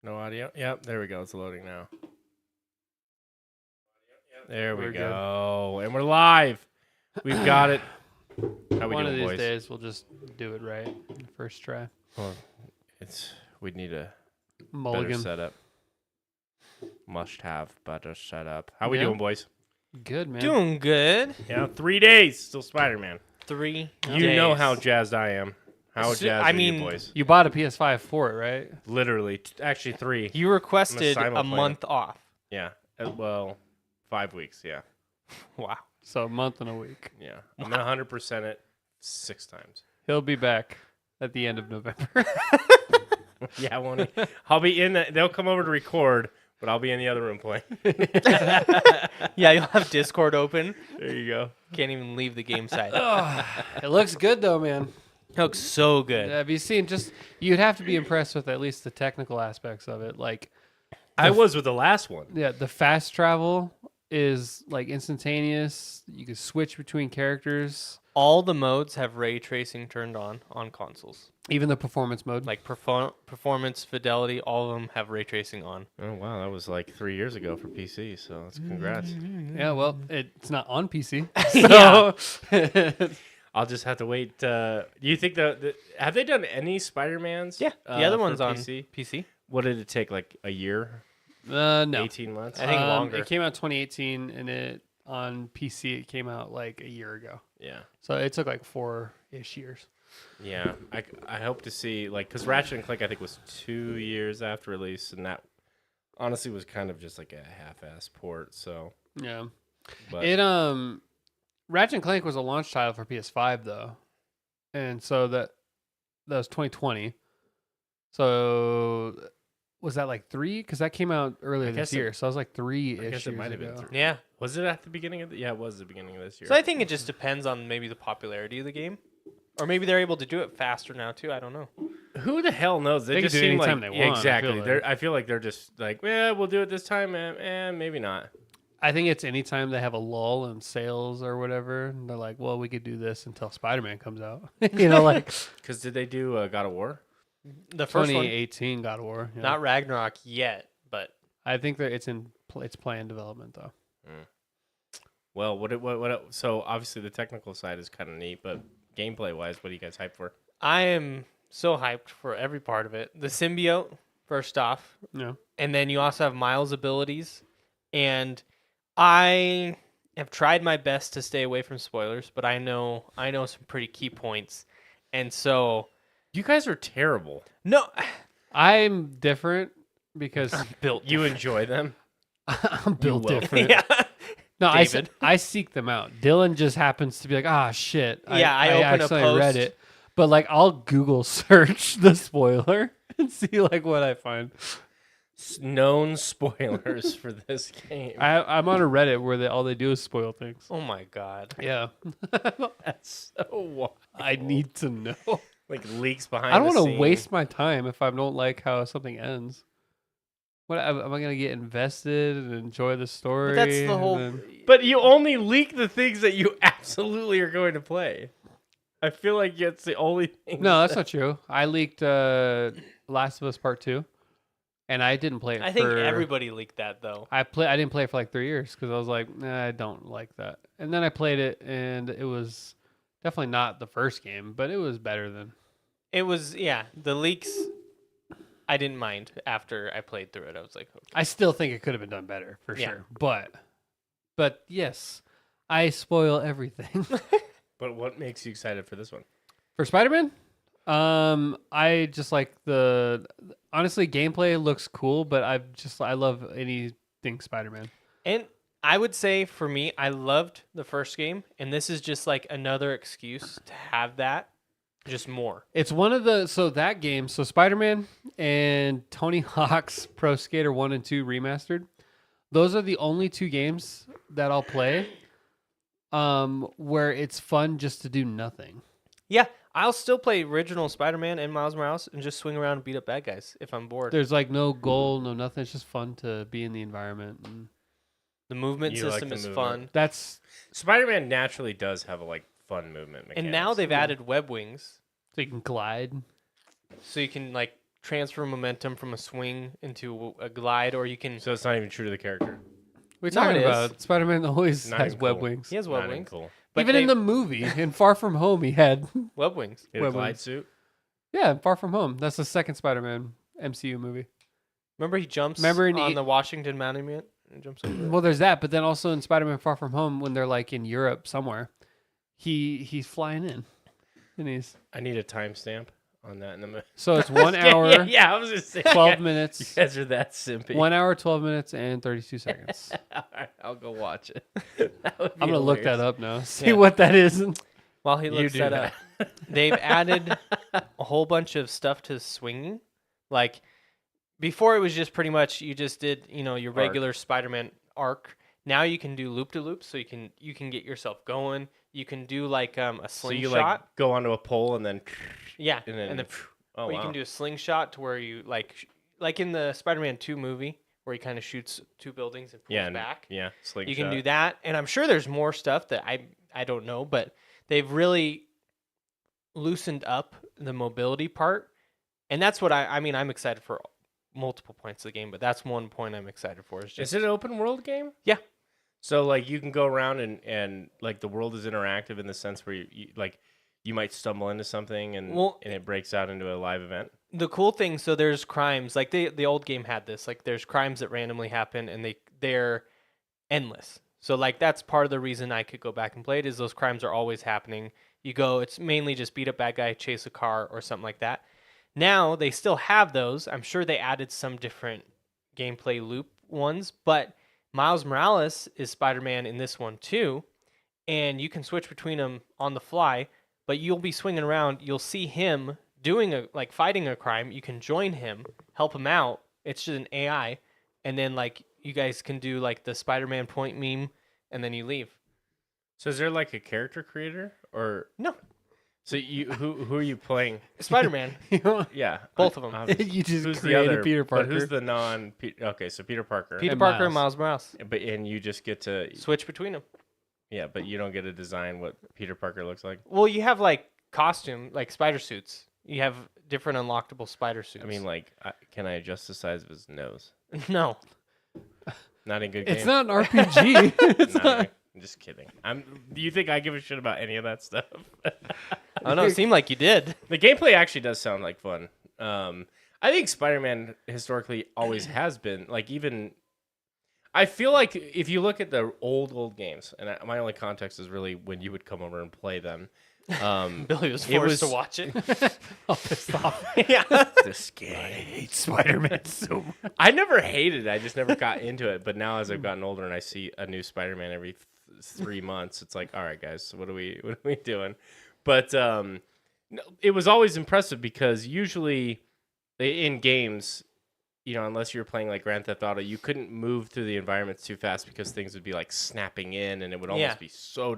No audio? Yep, there we go. It's loading now. There we We're go. And we're live. We've got it. How we One of doing, these boys? days, we'll just do it right. First try. Well, we'd need a better Mulligan. setup. Must have better setup. How we Yeah. doing, boys? Good, man. Doing good. Yeah, 3 days. Still Spider-Man. 3 You know days. how jazzed I am. How So- jazzed I are mean- you, boys? You bought a PS5 for it, right? Literally. Actually, 3. You requested I'm a a simulplayer. month off. Yeah. Well, 5 weeks. Yeah. Wow. So a month and a week. Yeah. I'm going to 100% it 6 times. He'll be back at the end of November. Yeah, won't he? I'll be in they'll come over to record, but I'll be in the other room playing. Yeah, you'll have Discord open. There you go. Can't even leave the game side. It looks good though, man. Looks so good. Have you seen? You'd have to be impressed with at least the technical aspects of it. Like, I was with the last one. yeah, the fast travel is like instantaneous. You can switch between characters. All the modes have ray tracing turned on consoles. Even the performance mode. Like performance, fidelity, all of them have ray tracing on. Oh wow, that was like 3 years ago for PC. So that's congrats. Yeah, well, it's not on PC. Yeah. I'll just have to wait. Do you think have they done any Spider-Mans? Yeah, the other for one's on PC. PC. What did it take? Like a year? No. 18 months? I think longer. It came out 2018, and on PC it came out like a year ago. Yeah. So it took like 4-ish years. Yeah. I hope to see because Ratchet and Clank I think was 2 years after release, and that honestly was kind of just like a half-ass port. So. Yeah. But Ratchet and Clank was a launch title for PS5 though, and so that was 2020. So was that like 3? Because that came out earlier this guess year. So I was like 3-ish I guess years it might have been ago. 3. Yeah. Was it at the beginning of yeah, it was the beginning of this year. So I think it just depends on maybe the popularity of the game. Or maybe they're able to do it faster now too. I don't know. Who the hell knows? They just can do it seem anytime like they want, I exactly. feel like. I feel like they're just like, yeah, we'll do it this time, maybe not. I think it's anytime they have a lull in sales or whatever. And they're like, well, we could do this until Spider-Man comes out. Like Because did they do God of War? The first one, 2018 God of War. Yeah. not Ragnarok yet, but I think that it's planned development though. Well, so obviously the technical side is kind of neat, but gameplay wise, what are you guys hyped for? I am so hyped for every part of it. The symbiote, first off, Yeah. and then you also have Miles' abilities, and I have tried my best to stay away from spoilers, but I know some pretty key points, and so You guys are terrible. no, I'm different because built You enjoy them? I'm built will. different. yeah. No, David. I seek them out. Dylan just happens to be like, ah, shit. Yeah, I open a accidentally read post. it, but like I'll Google search the spoiler and see like what I find. Known spoilers for this game. I'm on a Reddit where all they do is spoil things. Oh my god. Yeah, That's so wild. I need to know. Like leaks behind. I don't want want to waste my time if I don't like how something ends. What am I going to get invested and enjoy the story? But that's the and whole. then- But you only leak the things that you absolutely are going to play. I feel like it's the only thing. No, that's not true. I leaked Last of Us Part 2, and I didn't play it. I think for, everybody leaked that though. I didn't play it for like 3 years because I was like, nah, I don't like that. And then I played it, and it was definitely not the first game, but it was better than. It was the leaks. I didn't mind after I played through it. I was like, okay. I still think it could have been done better for Yeah. sure. But yes, I spoil everything. But what makes you excited for this one? For Spider-Man, I just like honestly, gameplay looks cool, but I love anything Spider-Man. And I would say for me, I loved the first game, and this is just like another excuse to have that, just more. It's one of that game, so Spider-Man and Tony Hawk's Pro Skater 1 and 2 remastered. Those are the only 2 games that I'll play where it's fun just to do nothing. Yeah, I'll still play original Spider-Man and Miles Morales and just swing around and beat up bad guys if I'm bored. There's like no goal, no nothing. It's just fun to be in the environment. And The movement You like system the is movement. fun. that's Spider-Man naturally does have a fun movement mechanics. And now they've added web wings, so you can glide. so you can like transfer momentum from a swing into a glide, or you can. So it's not even true to the character. We're No, talking it is. about Spider-Man always Not has even web cool. wings. He has web Not even wings. cool. But Even in the movie, in Far From Home, he had web wings. He had a Web glide wings. suit. yeah, Far From Home. That's the second Spider-Man MCU movie. Remember he jumps Remember in on E- the Washington Monument and jumps over. it? Well, there's that, but then also in Spider-Man Far From Home, when they're like in Europe somewhere, he's flying in, and he's I need a timestamp on that in the movie. so it's 1 hour, Yeah, I was just saying. 12 You minutes, guys are that simpy. 1 hour, 12 minutes, and 32 seconds. All right, I'll go watch it. That would be I'm gonna look that hilarious. up now. See Yeah. what that is. While he You looks do that that. up, they've added a whole bunch of stuff to swinging. Like before, it was just pretty much you just did your Arc. regular Spider-Man arc. Now you can do loop to loop, so you can get yourself going. You can do like a So you slingshot. like go onto a pole and then. Yeah, and then- then Oh or you wow. can do a slingshot to where you like in the Spider-Man 2 movie where he kind of shoots two buildings and pulls Yeah, and- back. yeah. Slingshot. You can do that, and I'm sure there's more stuff that I don't know, but they've really loosened up the mobility part, and that's what I mean. I'm excited for multiple points of the game, but that's one point I'm excited for. Is Is just it an open world game? Yeah. So like you can go around and like the world is interactive in the sense where you might stumble into something and it breaks out into a live event. the cool thing. So there's crimes like the old game had this. Like there's crimes that randomly happen, and they're endless. So like that's part of the reason I could go back and play it is those crimes are always happening. You go, it's mainly just beat up bad guy, chase a car, or something like that. Now they still have those. I'm sure they added some different gameplay loop ones, but Miles Morales is Spider-Man in this one too, and you can switch between them on the fly. But you'll be swinging around. You'll see him doing fighting a crime. You can join him, help him out. It's just an AI, and then like you guys can do like the Spider-Man point meme, and then you leave. So is there like a character creator or No, so who are you playing? Spider-Man. Yeah, Both of 'em. obviously. You just Who's the created other? Peter Parker. But who's the non? Okay, so Peter Parker. Peter And Parker and Miles. Miles Morales. But and you just get to Switch between them. yeah, but you don't get to design what Peter Parker looks like. Well, you have like costume, like spider suits. You have different unlockable spider suits. I mean, like, can I adjust the size of his nose? no. Not in good It's game. not an RPG. It's Not not. even- I'm just kidding. Do you think I give a shit about any of that stuff? I know. It seemed like you did. The gameplay actually does sound like fun. I think Spider-Man historically always has been like even. I feel like if you look at the old games, and my only context is really when you would come over and play them. Billy was It forced to was- watch it. All pissed off. yeah. This game. hate Spider-Man so much. I never hated it. I just never got into it. But now, as I've gotten older and I see a new Spider-Man every 3 months, it's like, all right, guys, so what are we doing? But no, it was always impressive because usually in games, unless you were playing like Grand Theft Auto, you couldn't move through the environments too fast because things would be like snapping in, and it would almost Yeah. be so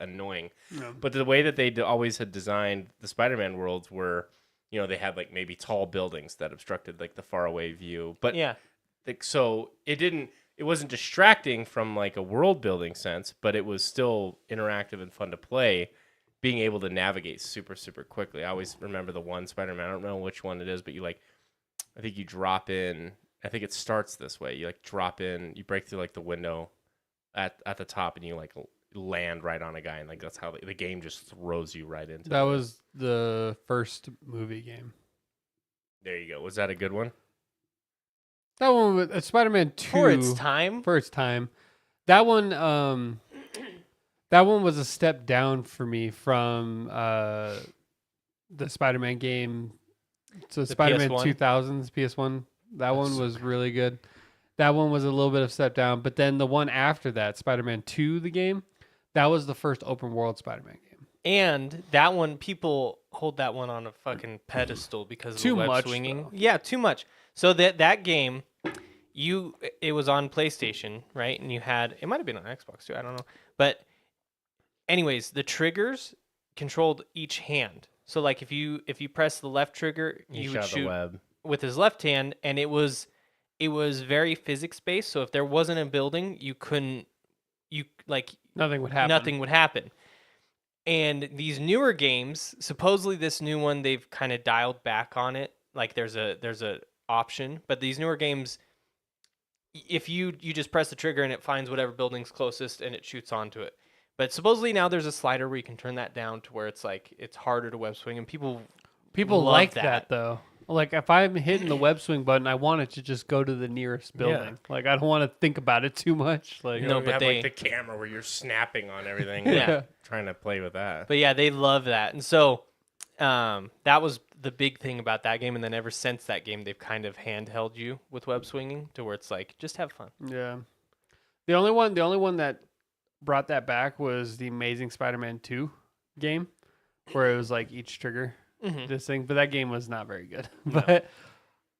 annoying. No. But the way that they always had designed the Spider-Man worlds were, they had like maybe tall buildings that obstructed like the faraway view. But Yeah. so it wasn't distracting from like a world building sense, but it was still interactive and fun to play, being able to navigate super, super quickly. I always remember the one Spider-Man, I don't know which one it is, but I think you drop in, I think it starts this way. You like drop in, you break through like the window at the top, and you like land right on a guy, and like that's how the game just throws you right into That it. was the first movie game. There you go. Was that a good one? That one with Spider-Man 2 For its time. for its time. That one that one was a step down for me from the Spider-Man game. So The Spider-Man PS1? 2000's PS1. That one so was really good. That one was a little bit of a step down, but then the one after that, Spider-Man 2 the game, that was the first open world Spider-Man game. And that one, people hold that one on a fucking pedestal because of Too the web much, swinging. though. Yeah, too much. So that game, it was on PlayStation, right? And you had, it might have been on Xbox too, I don't know. But anyways, the triggers controlled each hand. So like if you press the left trigger, you would shot the shoot web. with his left hand, and it was very physics based. So if there wasn't a building, Nothing would happen. nothing would happen. And these newer games, supposedly this new one, they've kind of dialed back on it like there's a option, but these newer games, if you just press the trigger and it finds whatever building's closest and it shoots onto it. But supposedly now there's a slider where you can turn that down to where it's like it's harder to web swing, and people love like that though. Like if I'm hitting the web swing button, I want it to just go to the nearest building. Like I don't want to think about it too much. Like You No, don't but have they- like the camera where you're snapping on everything. Yeah. like, trying to play with that. But yeah, they love that. And so that was the big thing about that game. And then ever since that game, they've kind of handheld you with web swinging to where it's like, just have fun. yeah. The only one that brought that back was the Amazing Spider-Man 2 game, where it was like each trigger this thing. But that game was not very good. But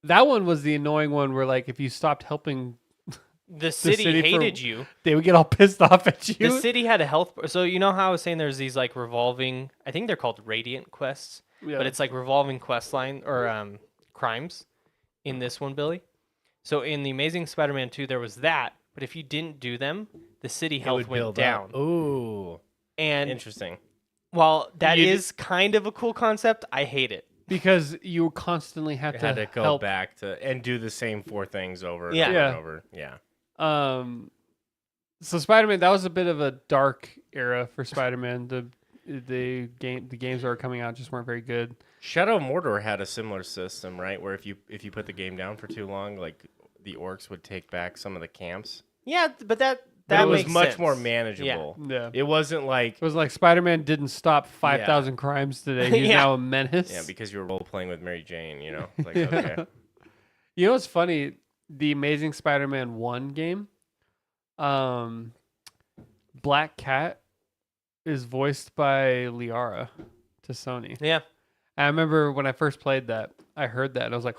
that one was the annoying one where like if you stopped helping, The city city hated you. they would get all pissed off at you. The city had a health. So you know how I was saying there's these like revolving, I think they're called radiant quests, Yeah. but it's like revolving quest line or crimes in this one, Billy. So in the Amazing Spider-Man 2, there was that, but if you didn't do them, the city It health would went build down. up. Ooh, And interesting. while that You is kind of a cool concept, I hate it. Because you constantly have You to had to go help. back to and do the same 4 things over and Yeah. over Yeah. and over. Yeah. So Spider-Man, that was a bit of a dark era for Spider-Man. The games that were coming out just weren't very good. Shadow of Mordor had a similar system, right? Where if you put the game down for too long, like the orcs would take back some of the camps. Yeah, but that But it was makes much sense. more manageable. Yeah. It wasn't like It was like Spider-Man didn't stop 5,000 crimes today. He's Yeah. now a menace. yeah, because you were role playing with Mary Jane, you know? Like okay. You know what's funny? The Amazing Spider-Man 1 game, Black Cat is voiced by Liara to Sony. Yeah. I remember when I first played that, I heard that and I was like,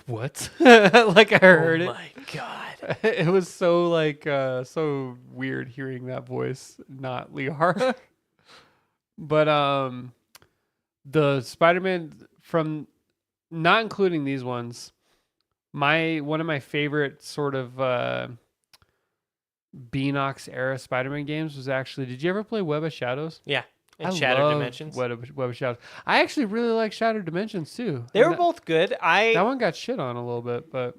what? Like I heard oh it. my god. It was so like so weird hearing that voice, not Liara. But the Spider-Man from not including these ones, one of my favorite sort of Beanox era Spider-Man games was actually, did you ever play Web of Shadows? Yeah. And I Shattered love Dimensions. Web of Shadows. I actually really like Shattered Dimensions too. They And were both good. that one got shit on a little bit, but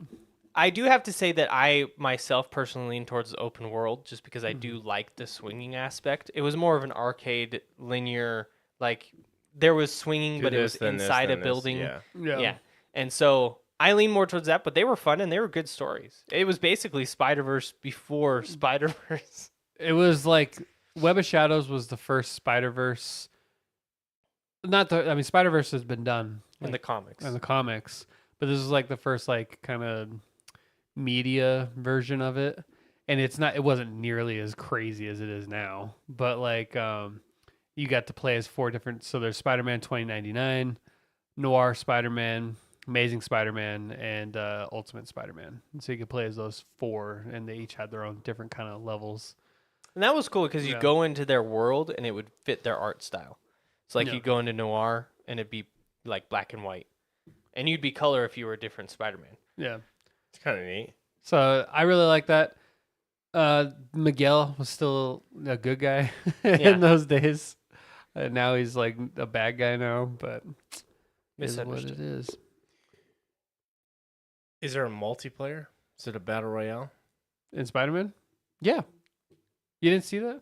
I do have to say that I myself personally lean towards the open world just because I Mm-hmm. do like the swinging aspect. It was more of an arcade linear, like there was swinging, Do but it was this, then this, inside a then this. building. Yeah. Yeah. And so I lean more towards that, but they were fun and they were good stories. It was basically Spider-Verse before Spider-Verse. it was like Web of Shadows was the first Spider-Verse. Spider-Verse has been done In the comics. in the comics, but this is like the first like kind of media version of it, and it wasn't nearly as crazy as it is now, but like you got to play as 4 different, so there's Spider-Man 2099, Noir Spider-Man, Amazing Spider-Man, and Ultimate Spider-Man, and so you could play as those 4, and they each had their own different kind of levels. And that was cool because you Yeah. go into their world and it would fit their art style. So like Yeah. you go into Noir and it'd be like black and white. And you'd be color if you were a different Spider-Man. Yeah, It's kind of neat. so I really like that. Miguel was still a good guy Yeah. in those days. Now he's like a bad guy now, but it is what Misunderstood. it is. Is there a multiplayer? Is it a battle royale? In Spider-Man? Yeah. You didn't see that?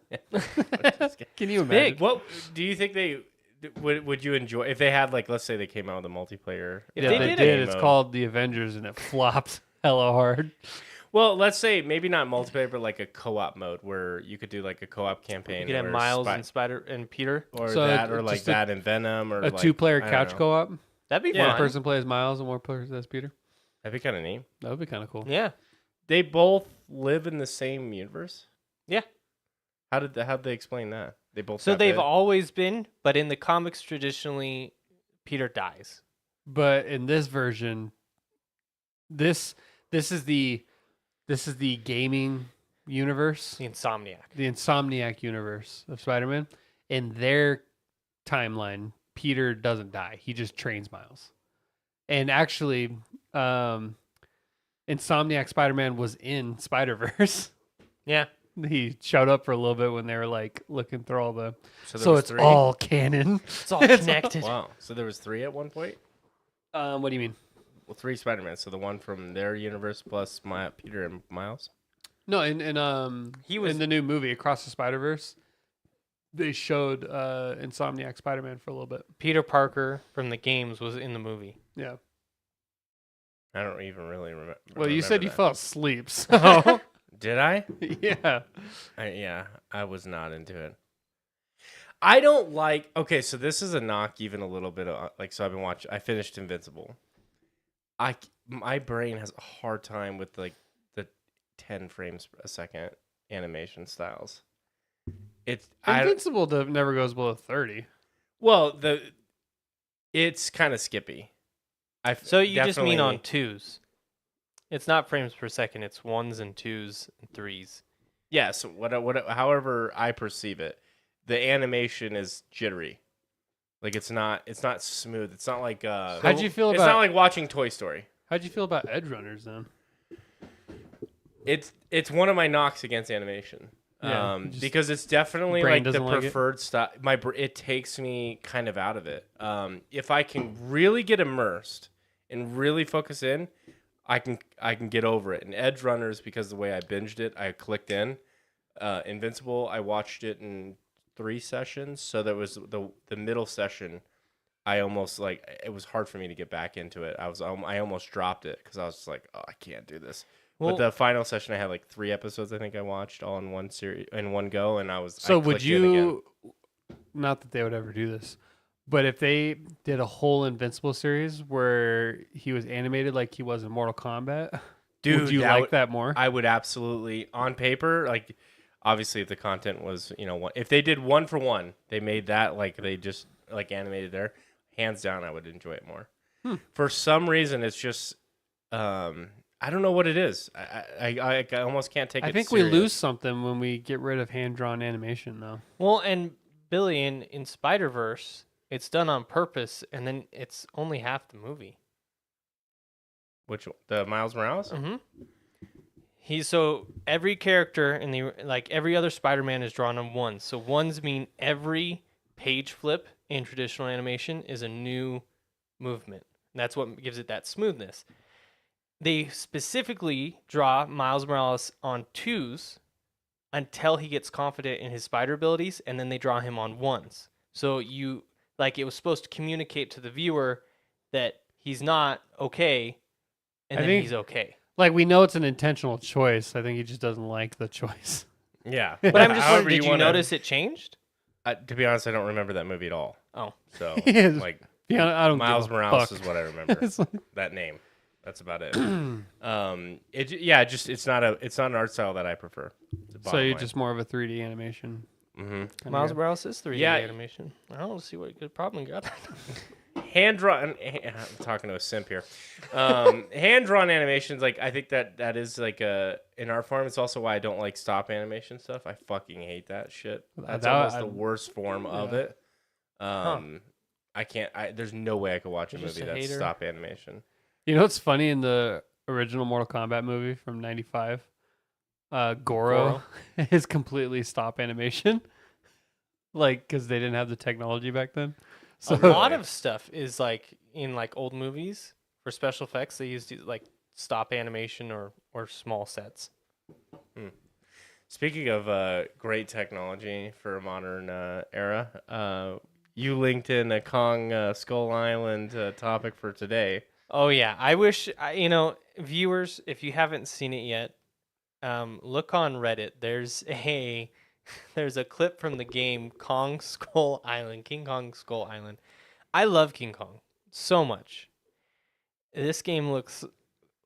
Just kidding. Can you imagine? Big. What do you think they would you enjoy if they had, like, let's say they came out with a multiplayer? If Yeah, they they did did. game It's mode. called The Avengers, and it flopped hella hard. Well, let's say maybe not multiplayer, but like a co-op mode where you could do like a co-op campaign. You could have where Miles and Spider and Peter. or So that, or it's like just a- that and Venom, or A like, two-player I don't couch know. co-op. That'd be Yeah. One fun. person plays Miles, and one person plays Peter. That'd be kind of neat. That would be kind of cool. Yeah. They both live in the same universe. Yeah. How'd they explain that? They both. So got they've bit? always been, but in the comics traditionally Peter dies. But in this version, this is the gaming universe, The Insomniac. the Insomniac universe of Spider-Man. In their timeline, Peter doesn't die. He just trains Miles. And actually, Insomniac Spider-Man was in Spider-Verse. Yeah. He showed up for a little bit when they were like looking through all the. there So was it's 3? all canon. It's all connected. Wow. So there was 3 at one point. What do you mean? Well, 3 Spider-Man. So the one from their universe plus Peter and Miles. No, He was in the new movie Across the Spider-Verse, they showed Insomniac Spider-Man for a little bit. Peter Parker from the games was in the movie. Yeah. I don't even really remember. Well, you said you that. fell asleep, so Did I? yeah. Yeah, I was not into it. I don't like. Okay, so this is a knock, even a little bit. Like, so I've been watching. I finished Invincible. My brain has a hard time with like the 10 frames a second animation styles. Invincible never goes below 30. Well, it's kind of skippy. So you just mean on definitely- twos. It's not frames per second. It's ones and twos and threes. Yeah, so however I perceive it, the animation is jittery. Like it's not smooth. It's not like How'd you feel it's about not like watching Toy Story. How'd you feel about Edge Runners then? It's one of my knocks against animation. Yeah, just Because it's definitely brain like the doesn't like it? preferred style. It takes me kind of out of it. If I can really get immersed and really focus in, I can get over it. And Edge Runners, because the way I binged it, I clicked in. Invincible, I watched it in 3 sessions. So there was the middle session. I almost it was hard for me to get back into it. I almost dropped it because I was just like, oh, I can't do this. Well, But the final session, I had like 3 episodes. I think I watched all in one series in one go, and I So would clicked in again. you? Not that they would ever do this, but if they did a whole Invincible series where he was animated like he was in Mortal Kombat, Dude, would you like that more? I would absolutely, on paper, like obviously if the content was, if they did 1 for 1, they made that like they just like animated there, hands down, I would enjoy it more. For some reason, it's just, I don't know what it is. I almost can't take it I think serious. we lose something when we get rid of hand drawn animation, though. well, and Billy in Spider-Verse, it's done on purpose, and then it's only half the movie. Which one? The Miles Morales? Mm-hmm. So every character in every other Spider-Man is drawn on ones. So ones mean every page flip in traditional animation is a new movement. And that's what gives it that smoothness. They specifically draw Miles Morales on twos until he gets confident in his spider abilities, and then they draw him on ones. So it was supposed to communicate to the viewer that he's not okay, and I then think- he's okay. Like, we know it's an intentional choice. I think he just doesn't like the choice. Yeah. But I'm just However wondering, did you wanna- notice it changed? To be honest, I don't remember that movie at all. Oh. So, Yes. like, Yeah, I don't Miles give a Morales fuck. is what I remember. It's like- That name. That's about it. It's not an art style that I prefer. so you're just more of a 3D animation. Mm-hmm. kinda Miles guy. Morales is 3D Yeah. animation. I don't see what good problem you got. Hand drawn. I'm talking to a simp here. Hand drawn animations, like I think that is like in art form. It's also why I don't like stop animation stuff. I fucking hate that shit. That's almost the worst form of it. I can't. There's no way I could watch a You're just movie a that's hater. stop animation. You know what's funny in the original Mortal Kombat movie from '95? Goro is completely stop animation, like because they didn't have the technology back then. So A lot of stuff is like in like old movies for special effects. They used like stop animation or small sets. Speaking of great technology for a modern era, you linked in a Kong Skull Island topic for today. Oh yeah, I wish viewers, if you haven't seen it yet, look on Reddit. There's a clip from the game King Kong Skull Island. I love King Kong so much. This game looks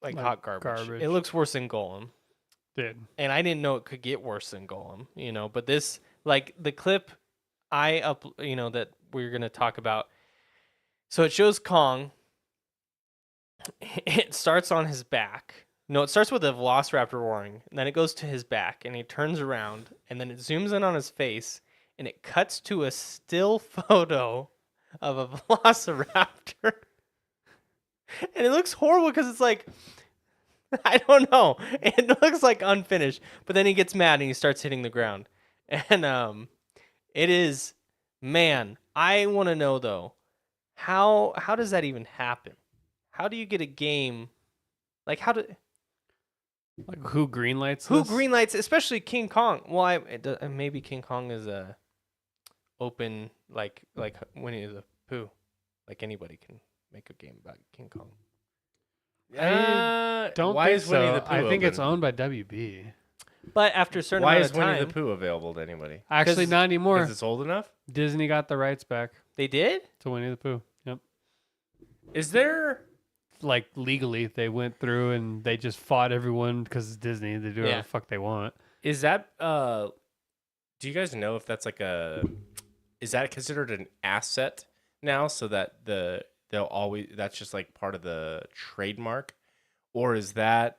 like hot garbage. It looks worse than Golem. Dude. And I didn't know it could get worse than Golem, but this, like the clip that we're going to talk about. So it shows Kong. It starts on his back. No, it starts with a velociraptor roaring, and then it goes to his back, and he turns around, and then it zooms in on his face, and it cuts to a still photo of a velociraptor. And it looks horrible because it's like, I don't know. It looks like unfinished. But then he gets mad and he starts hitting the ground. And it is, man, I want to know though, how does that even happen? how do you get a game? Like how do Like who greenlights who this? greenlights, especially King Kong? Well, maybe King Kong is a open like Winnie the Pooh. Like anybody can make a game about King Kong. Don't why think is Winnie so. the Pooh I think it's open? owned by WB. But after a certain Why amount is of Winnie time, the Pooh available to anybody? Actually, 'Cause- not anymore. Because it's old enough? Disney got the rights back they did. to Winnie the Pooh. Yep. Is there... Like legally, they went through and they just fought everyone because it's Disney. They do whatever Yeah. the fuck they want. Is that... do you guys know if that's like a... Is that considered an asset now so that they'll always... That's just like part of the trademark? Or is that...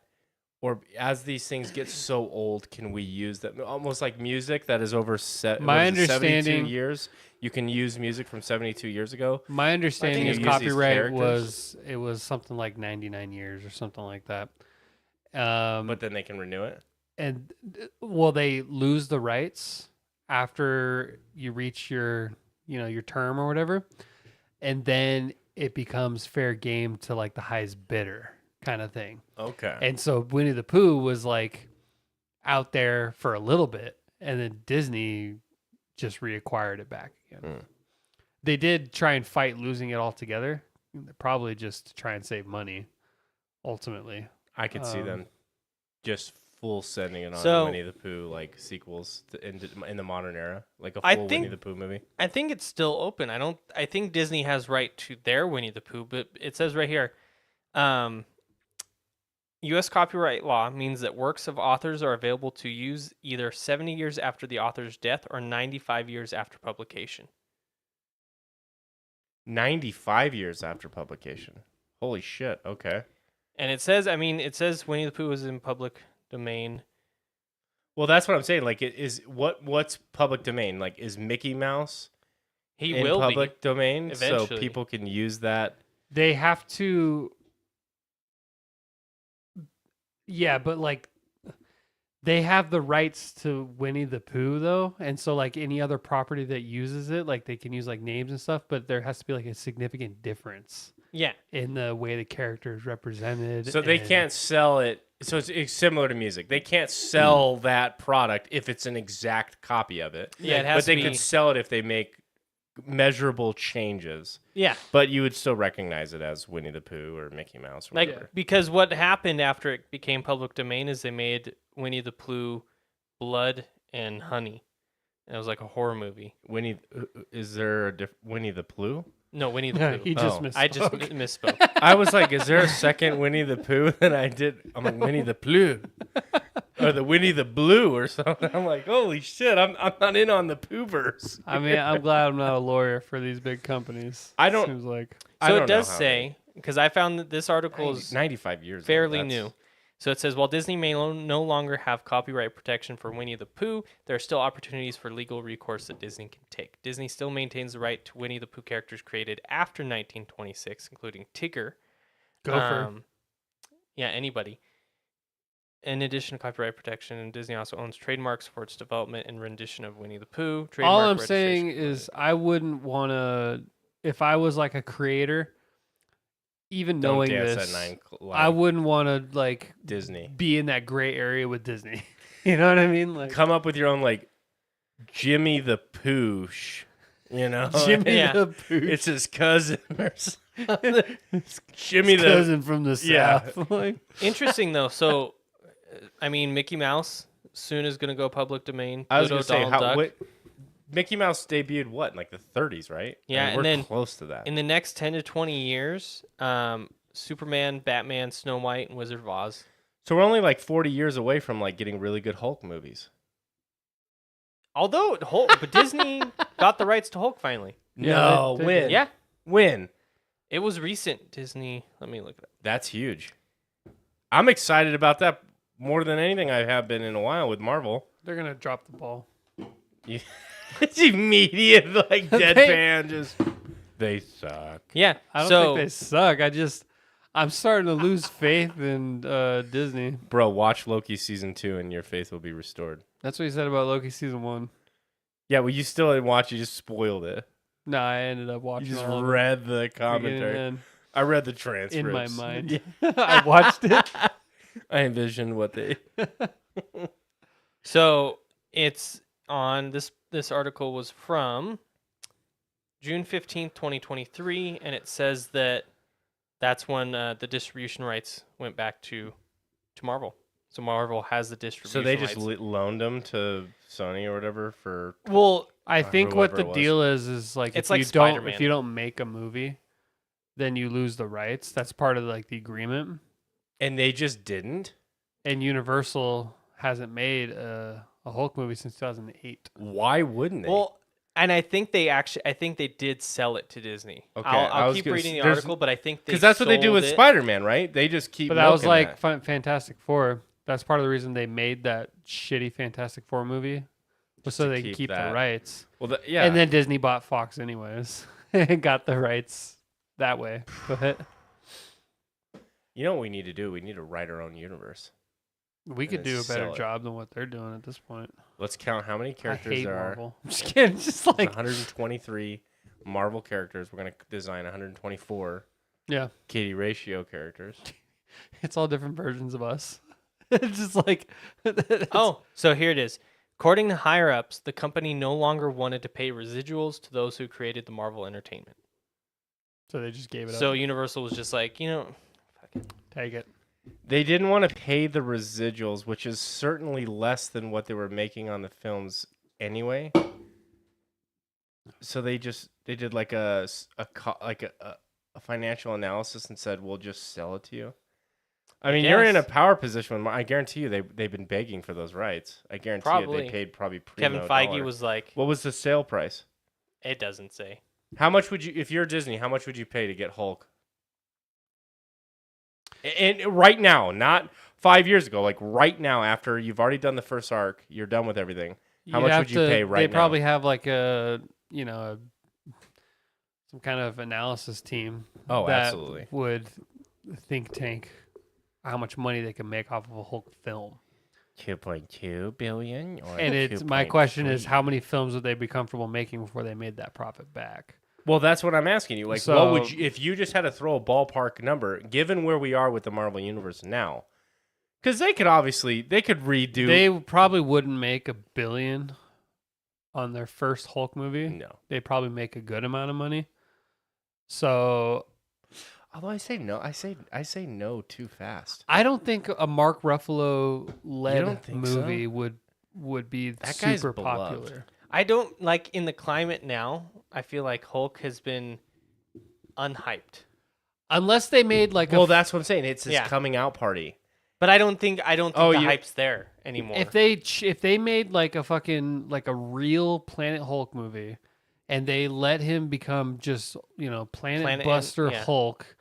Or as these things get so old, can we use that? Almost like music that is over 72 understanding- years. You can use music from 72 years ago. My understanding you is use these copyright characters. was something like 99 years or something like that. But then they can renew it. And well, they lose the rights after you reach your term or whatever, and then it becomes fair game to like the highest bidder kind of thing. Okay. And so Winnie the Pooh was like out there for a little bit, and then Disney just reacquired it back again. They did try and fight losing it altogether, probably just to try and save money. Ultimately, I could see them just full sending it on So- Winnie the Pooh like sequels in the modern era, like a I full think- Winnie the Pooh movie. I think it's still open. I think Disney has right to their Winnie the Pooh, but it says right here, U.S. copyright law means that works of authors are available to use either 70 years after the author's death or 95 years after publication. 95 years after publication. Holy shit. Okay. And it says Winnie the Pooh is in public domain. Well, that's what I'm saying. Like, it is what's public domain? Like, is Mickey Mouse He in will public domain so eventually. people can use that? they have to. Yeah, but like they have the rights to Winnie the Pooh though, and so like any other property that uses it, like they can use like names and stuff, but there has to be like a significant difference be. Yeah. in the way the character is represented. So they and- can't sell it. So it's similar to music. They can't sell that product if it's an exact copy of it. Yeah, it But has they to be. could sell it if they make measurable changes. Yeah. But you would still recognize it as Winnie the Pooh or Mickey Mouse or Like whatever. because what happened after it became public domain is they made Winnie the Pooh Blood and Honey. And it was like a horror movie. Winnie, is there a Winnie the Pooh? No, Winnie the Yeah, Pooh. he just Oh. missed. I just misspoke. I was like, is there a second Winnie the Pooh? And I did. I'm like, Winnie the Pooh. Or the Winnie the Blue or something. I'm like, holy shit, I'm not in on the Pooh-verse. I mean, I'm glad I'm not a lawyer for these big companies. I don't- Seems like I So don't it know does how say, because I found that this article is 95 years. fairly that's- new. So it says, while Disney may no longer have copyright protection for Winnie the Pooh, there are still opportunities for legal recourse that Disney can take. Disney still maintains the right to Winnie the Pooh characters created after 1926, including Tigger. Gopher. Yeah, anybody. In addition to copyright protection, and Disney also owns trademarks for its development and rendition of Winnie the Pooh. All trademark I'm registration saying for is I wouldn't want to, if I was like a creator, even Don't knowing dance this, at 9 I wouldn't want to like Disney. be in that gray area with Disney. You know what I mean? Like Come up with your own, like, Jimmy the Poosh. You know? Jimmy Yeah. the Pooh, It's his cousin or something. Jimmy his the... cousin from the Yeah. south. Like, Interesting though. So, I mean, Mickey Mouse soon is going to go public domain. I was Pluto, going to say, Donald Duck. Mickey Mouse debuted what, in like the 30s, right? Yeah, I mean, and we're then close to that. In the next 10 to 20 years, Superman, Batman, Snow White, and Wizard of Oz. So we're only like 40 years away from like getting really good Hulk movies. Although Hulk, but Disney got the rights to Hulk finally. Yeah, No, they when? did. Yeah, When? it was recent. Disney. Let me look it up. That's huge. I'm excited about that more than anything I have been in a while with Marvel. they're gonna drop the ball. It's immediate, like deadpan, just they suck. Yeah, I don't so think they suck. I'm starting to lose faith in Disney. Bro, watch Loki season 2 and your faith will be restored. That's what you said about Loki season 1. Yeah, well, you still didn't watch. You just spoiled it. No, I ended up You watching. just all of it, read the beginning to commentary. end. I read the transcripts. in my mind. I watched it. I envisioned what they. So it's on this article was from June 15th, 2023, and it says that's when the distribution rights went back to Marvel. So Marvel has the distribution So they just rights. loaned them to Sony or whatever for. Well, I think what whoever the it was. deal is like It's if like you Spider-Man. don't make a movie, then you lose the rights. That's part of like the agreement. And they just didn't. And Universal hasn't made a Hulk movie since 2008. Why wouldn't they? well, and I think they did sell it to Disney. Okay, I I'll was keep gonna reading the there's- article, but I think because that's what they do sold with it. Spider-Man, right? They just keep. But that was milking like that. Fantastic Four. That's part of the reason they made that shitty Fantastic Four movie, was so to they could keep keep the that. rights. Well, yeah. And then Disney bought Fox anyways and got the rights that way. But you know what we need to do? We need to write our own universe. we could then do a better sell it. job than what they're doing at this point. Let's count how many I characters hate there Marvel. I'm just kidding. Just are. like 123 Marvel characters. We're gonna design 124 yeah, Katie Ratio characters. it's all different versions of us. It's just like Oh, so here it is. According to higher ups, the company no longer wanted to pay residuals to those who created the Marvel Entertainment. so they just gave it So up. Universal was just like, Take it. They didn't want to pay the residuals, which is certainly less than what they were making on the films anyway. So they did like a financial analysis and said, "We'll just sell it to you." I mean, you're in a guess. power position. I guarantee you, they've been begging for those rights. I guarantee you, Probably. they paid probably Kevin primo Feige dollar. was like, What was the sale price? it doesn't say. How much would you, if you're Disney? How much would you pay to get Hulk? And right now, not 5 years ago, like right now, after you've already done the first arc, you're done with everything. How much would you pay right They now? probably have like a some kind of analysis team. Oh, that absolutely. would think tank how much money they can make off of a Hulk film. 2.2 billion. Or And it's my question is 2.3? how many films would they be comfortable making before they made that profit back? Well, that's what I'm asking you. Like, So- what would you, if you just had to throw a ballpark number, given where we are with the Marvel Universe now? Because they could redo. They probably wouldn't make $1 billion on their first Hulk movie. No. They probably make a good amount of money. So Although I say no too fast. I don't think a Mark Ruffalo You led don't think so? movie would be That guy's super beloved. popular. I don't like in the climate now. I feel like Hulk has been unhyped. Unless they made like Well, that's what I'm saying. It's his Yeah. coming out party. But I don't think Oh, the you- hype's there anymore. if they made like a fucking like a real Planet Hulk movie and they let him become just, Planet Buster yeah. Hulk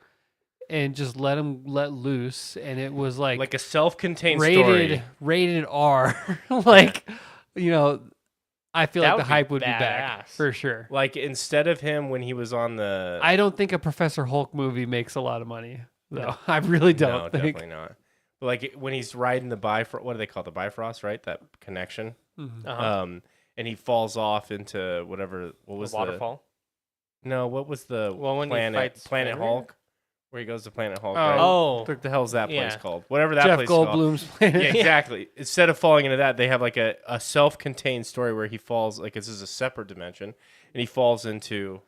and just let him let loose and it was like Like a self-contained rated story. rated R like I feel That like would the be hype would be back badass. for sure. Like instead of him when he was on the. I don't think a Professor Hulk movie makes a lot of money though. I really no, don't think. definitely not. But like when he's riding the Bifrost, what do they call it? The Bifrost, right? That connection. Mhm. Uh-huh. And he falls off into whatever. What was the waterfall. No, what was the Well, when he fights Planet Fenrir? Hulk? Where he goes to Planet Hulk. Oh. right? Oh, What the hell's that place yeah. called? Whatever that Jeff place is called. Goldblum's Planet. Yeah, exactly. Instead of falling into that, they have like a self-contained story where he falls, like this is a separate dimension, and he falls into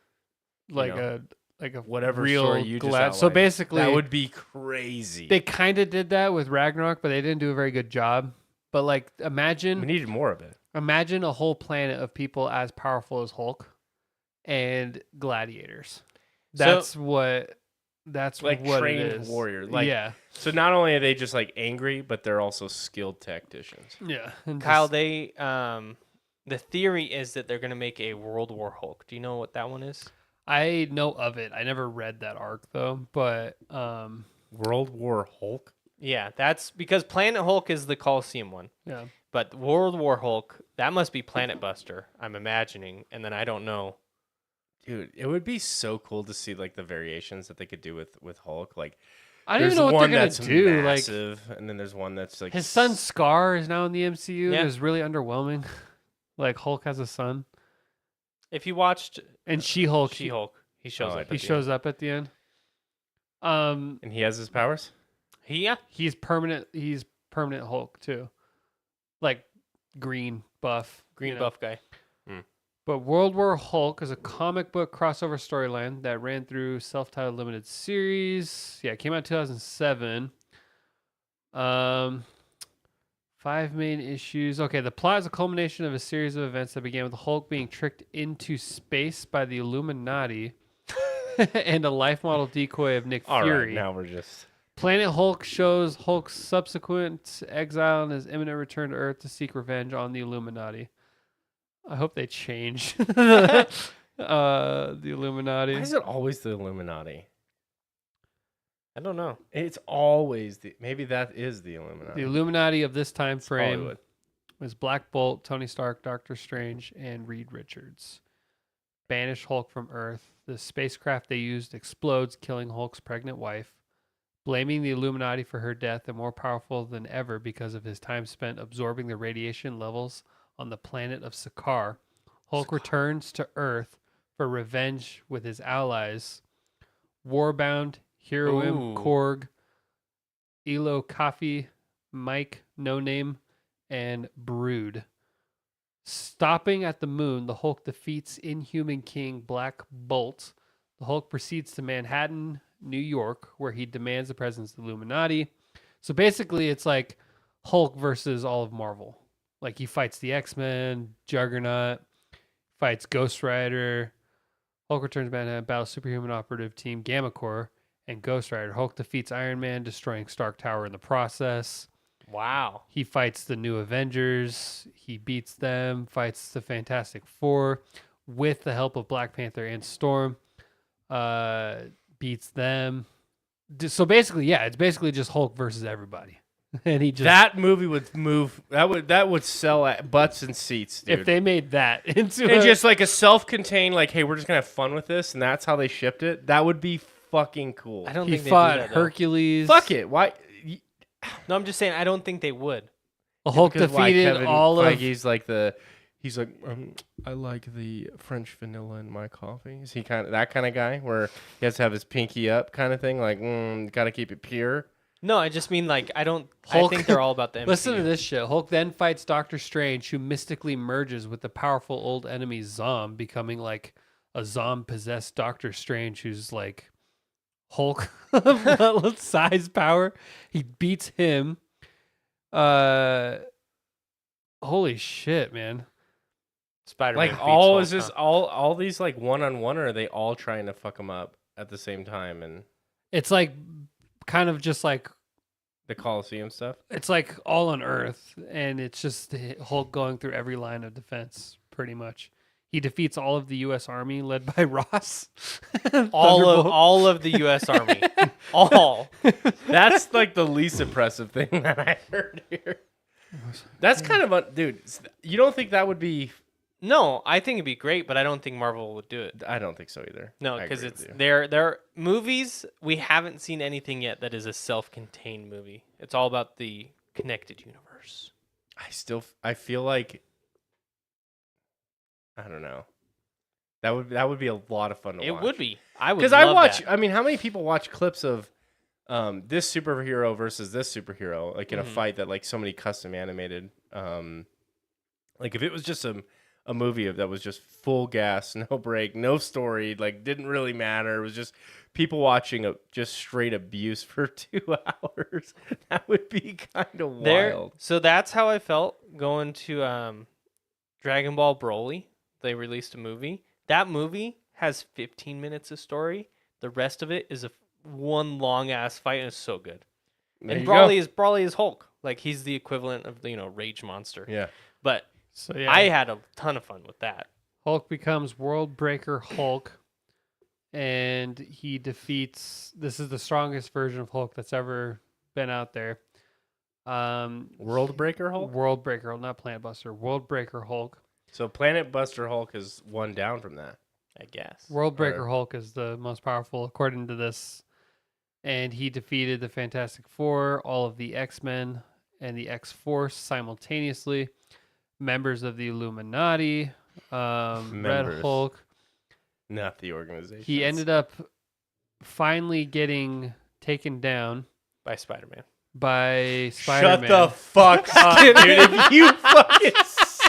like know, a whatever real story you just glad. So outlined. basically, that would be crazy. they kind of did that with Ragnarok, but they didn't do a very good job. But like, we imagine needed more of it. a whole planet of people as powerful as Hulk and gladiators. That's Like what trained it is. warrior. Like yeah, so, not only are they just like angry, but they're also skilled tacticians. yeah. And Kyle, just- they the theory is that they're gonna make a World War Hulk. Do you know what that one is? I know of it. I never read that arc though, but World War Hulk. Yeah, that's because Planet Hulk is the Coliseum one. yeah. But World War Hulk, that must be Planet Buster, I'm imagining. And then I don't know. Dude, it would be so cool to see like the variations that they could do with Hulk. Like, I don't there's even know what one they're gonna that's do. Like massive, and then there's one that's like his son Scar is now in the MCU. Yeah. And is really underwhelming. Like Hulk has a son, If you watched and She-Hulk. She-Hulk, he shows Oh, up. He at the shows up at the end. And he has his powers? Yeah. He's permanent. He's permanent Hulk too, like green buff. Green buff guy. But World War Hulk is a comic book crossover storyline that ran through self-titled limited series. Yeah, it came out in 2007. 5 main issues. Okay, the plot is a culmination of a series of events that began with Hulk being tricked into space by the Illuminati and a life model decoy of Nick All Fury. right, now we're just... Planet Hulk shows Hulk's subsequent exile and his imminent return to Earth to seek revenge on the Illuminati. I hope they change the Illuminati. Why is it always the Illuminati? I don't know. It's always the... Maybe that is the Illuminati. The Illuminati of this time frame Hollywood. was Black Bolt, Tony Stark, Doctor Strange, and Reed Richards. Banish Hulk from Earth. The spacecraft they used explodes, killing Hulk's pregnant wife. Blaming the Illuminati for her death and more powerful than ever because of his time spent absorbing the radiation levels on the planet of Sakaar, Hulk returns to Earth for revenge with his allies, Warbound, Heroim, Ooh. Korg, Elo Kafi, Mike, No Name, and Brood. Stopping at the moon, the Hulk defeats Inhuman King Black Bolt. The Hulk proceeds to Manhattan, New York, where he demands the presence of the Illuminati. So basically, it's like Hulk versus all of Marvel. Like he fights the X-Men, Juggernaut, fights Ghost Rider. Hulk returns to Manhattan, battles superhuman operative team Gamma Corps and Ghost Rider. Hulk defeats Iron Man, destroying Stark Tower in the process. Wow. He fights the new Avengers. He beats them, fights the Fantastic Four with the help of Black Panther and Storm. Beats them. So basically, yeah, it's basically just Hulk versus everybody. And he just That movie would move... That would sell at butts and seats, dude. if they made that into and just like a self-contained, like, hey, we're just going to have fun with this, and that's how they shipped it, that would be fucking cool. I don't he think they fought do that, though. Hercules. Fuck it. Why... No, I'm just saying I don't think they would. Hulk Because why defeated Kevin all of. Feige's he's like, I like the French vanilla in my coffee. Is he that kind of guy where he has to have his pinky up kind of thing? Like, gotta keep it pure. No, I just mean like I Hulk- think they're all about the MCU. Listen to this shit. Hulk then fights Doctor Strange, who mystically merges with the powerful old enemy Zom, becoming like a Zom-possessed Doctor Strange, who's like Hulk size power. He beats him. Holy shit, man! Spider-Man. Like, beats all Hulk, is this huh? all these like one-on-one, or are they all trying to fuck him up at the same time? And It's like kind of just like the Coliseum stuff. it's like all on Earth, and it's just Hulk going through every line of defense, pretty much. He defeats all of the U.S. Army led by Ross. Thunderbolt. all of the U.S. Army. All. That's like the least impressive thing that I heard here. That's kind of dude. You don't think that would be? No, I think it'd be great, but I don't think Marvel would do it. I don't think so either. No, I because agree it's with you. their movies. We haven't seen anything yet that is a self-contained movie. It's all about the connected universe. I feel like I don't know. That would be a lot of fun to watch. It would be. I would Because I love watch. that. I mean, how many people watch clips of this superhero versus this superhero, like in a fight that like somebody custom animated? Like if it was just a movie that was just full gas, no break, no story, like didn't really matter. It was just people watching just straight abuse for 2 hours. That would be kind of wild. So that's how I felt going to Dragon Ball Broly. They released a movie. That movie has 15 minutes of story. The rest of it is one long ass fight, and it's so good. There And you go. Broly is Hulk. Like he's the equivalent of the Rage Monster. Yeah. But So yeah, I had a ton of fun with that. Hulk becomes World Breaker Hulk, and he defeats. This is the strongest version of Hulk that's ever been out there. World Breaker Hulk. World Breaker, not Planet Buster. World Breaker Hulk. So Planet Buster Hulk is one down from that. I guess. World Breaker Hulk is the most powerful according to this, and he defeated the Fantastic Four, all of the X-Men, and the X-Force simultaneously. Members of the Illuminati, Red Members. Hulk. Not the organization. He ended up finally getting taken down by Spider-Man. by Spider-Man. Shut the fuck up, dude. If you fucking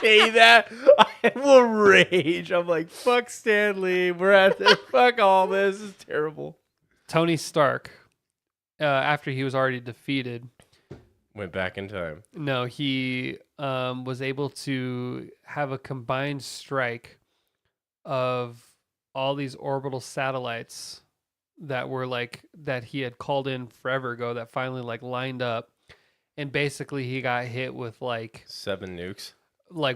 say that, I will rage. I'm like, fuck Stan Lee. We're at this. Fuck all this. This is terrible. Tony Stark, after he was already defeated, Went back in time. no, he was able to have a combined strike of all these orbital satellites that were like that he had called in forever ago that finally like lined up, and basically he got hit with like 7 nukes.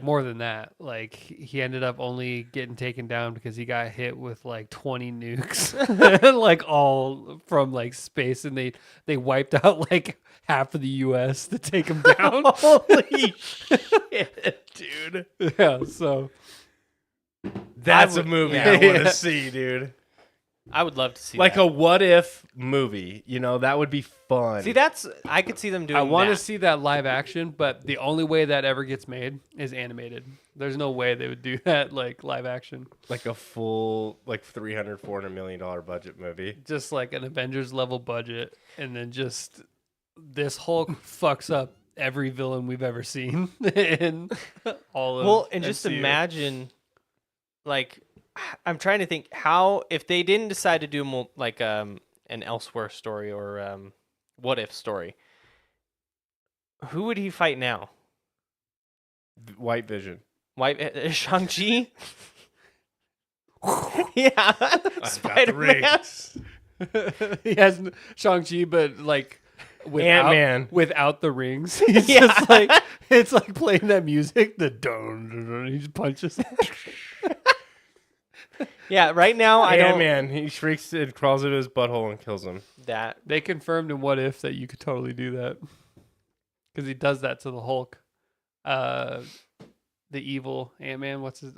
more than that. Like he ended up only getting taken down because he got hit with like 20 nukes, like all from like space, and they wiped out like half of the U.S. to take him down. Holy shit, dude. Yeah, so That's would- a movie yeah. I want to see, dude. I would love to see Like that. a what if movie. You know, that would be fun. See, that's I could see them doing. I want to that. see that live action, but the only way that ever gets made is animated. There's no way they would do that like live action. like a full like $300-400 million budget movie. Just like an Avengers level budget, and then just this Hulk fucks up every villain we've ever seen in all of Well, and just MCU. imagine, like, I'm trying to think how if they didn't decide to do like an Elsewhere story or what if story, who would he fight now? White Vision. White Shang-Chi? Yeah, I've got the Spider-Man. rings. He has Shang-Chi, but like Ant-Man. without the rings. He's Yeah. just like it's like playing that music. The dun, dun, dun, he just punches. Yeah, right now I don't. Ant-Man. He shrieks and crawls into his butthole and kills him. That They confirmed in What If that you could totally do that because he does that to the Hulk. The evil Ant-Man. What's his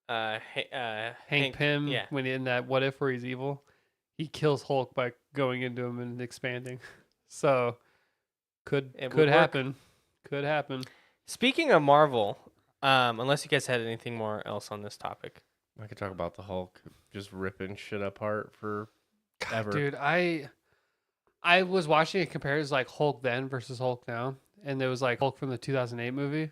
Hank Pym? Yeah, When in that What If where he's evil, he kills Hulk by going into him and expanding. So could It would could work. happen. Could happen. Speaking of Marvel, unless you guys had anything more else on this topic. I could talk about the Hulk just ripping shit apart for ever. Dude, I was watching a comparison like Hulk then versus Hulk now, and there was like Hulk from the 2008 movie,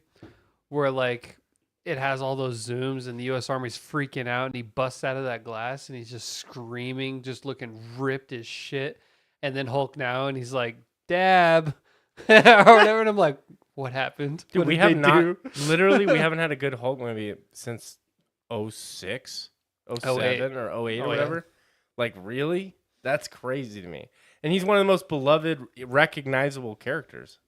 where like it has all those zooms and the U.S. Army's freaking out, and he busts out of that glass and he's just screaming, just looking ripped as shit. And then Hulk now, and he's like, "Dab," or whatever, and I'm like, "What happened? Dude, What we did have they not do?" literally we haven't had a good Hulk movie since 06, 07 or 08 or 08. whatever. Like really? That's crazy to me. And he's one of the most beloved, recognizable characters.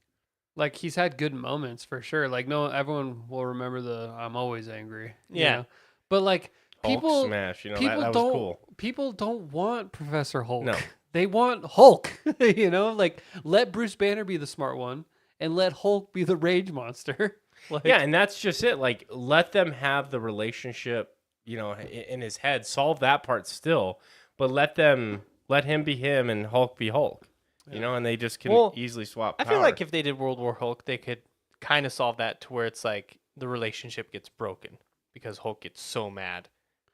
Like he's had good moments for sure. Like no, everyone will remember the "I'm always angry." you Yeah. know? But like Hulk people smash, you know, people that was don't cool. people don't want Professor Hulk. No. They want Hulk. You know, like let Bruce Banner be the smart one and let Hulk be the rage monster. Like, Yeah, and that's just it. Like, let them have the relationship, you know, in his head. Solve that part still, but let him be him and Hulk be Hulk. You know, and they just can Well, easily swap. I feel power. like if they did World War Hulk, they could kind of solve that to where it's like the relationship gets broken because Hulk gets so mad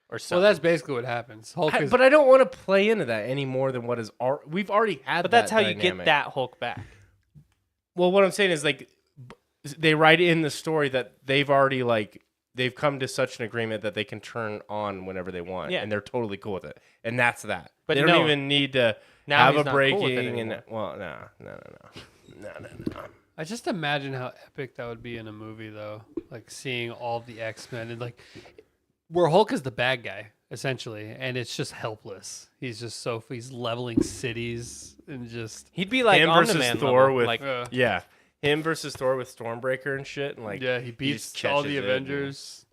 or well, something. that's basically what happens. Hulk is But I don't want to play into that any more than what is. We've already had. But that's that how you dynamic. get that Hulk back. Well, what I'm saying is like they write in the story that they've already like they've come to such an agreement that they can turn on whenever they want, Yeah. and they're totally cool with it, and that's that. But they don't no. even need to Now have he's a not cool with it breaking and anymore. no. I just imagine how epic that would be in a movie though. Like seeing all the X-Men and like where Hulk is the bad guy essentially, and it's just helpless. He's just he's leveling cities and just He'd be like Him Omni-Man versus level, Thor with like yeah, him versus Thor with Stormbreaker and shit, and like yeah, he beats just all catches the it and- Avengers.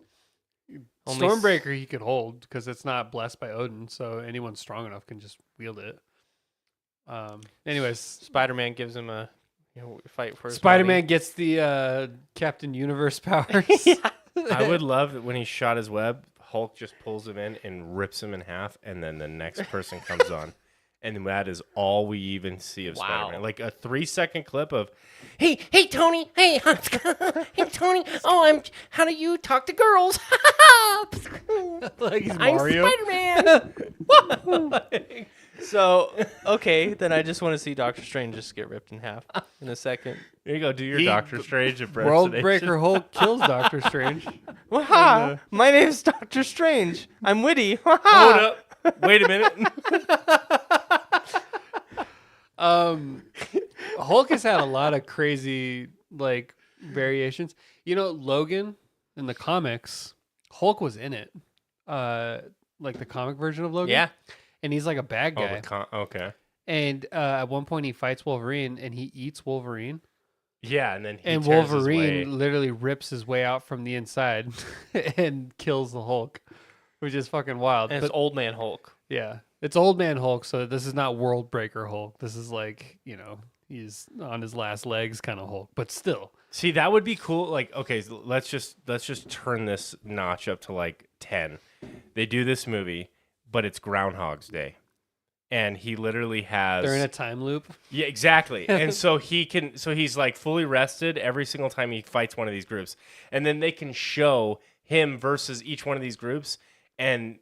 Only Stormbreaker he could hold because it's not blessed by Odin, so anyone strong enough can just wield it. Anyways, Spider-Man gives him a fight for his Spider-Man gets the Captain Universe powers. money. I would love that when he shot his web, Hulk just pulls him in and rips him in half, and then the next person comes on. And that is all we even see of Wow. Spider-Man. Like a 3-second clip of, hey, Tony, hey, hey, Tony, how do you talk to girls? like he's I'm Mario. Spider-Man. So, okay, then I just want to see Doctor Strange just get ripped in half in a second. There you go. Do your He- Doctor Strange World impersonation. Breaker Hulk kills Doctor Strange. Waha! My name's Doctor Strange. I'm witty. Hold Waha! up. Wait a minute. Hulk has had a lot of crazy like variations. You know, Logan in the comics, Hulk was in it. Like the comic version of Logan. Yeah. And he's like a bad guy. Okay. And at one point he fights Wolverine and he eats Wolverine. Yeah, and then he And tears his way. Wolverine literally rips his way out from the inside and kills the Hulk, which is fucking wild. And it's But Old Man Hulk. yeah, it's Old Man Hulk, so this is not World Breaker Hulk. This is like, you know, he's on his last legs kind of Hulk, but still. See, that would be cool. Like, okay, so let's just turn this notch up to like 10. They do this movie, but it's Groundhog's Day. And he literally has They're in a time loop. Yeah, exactly. And so he's like fully rested every single time he fights one of these groups. And then they can show him versus each one of these groups and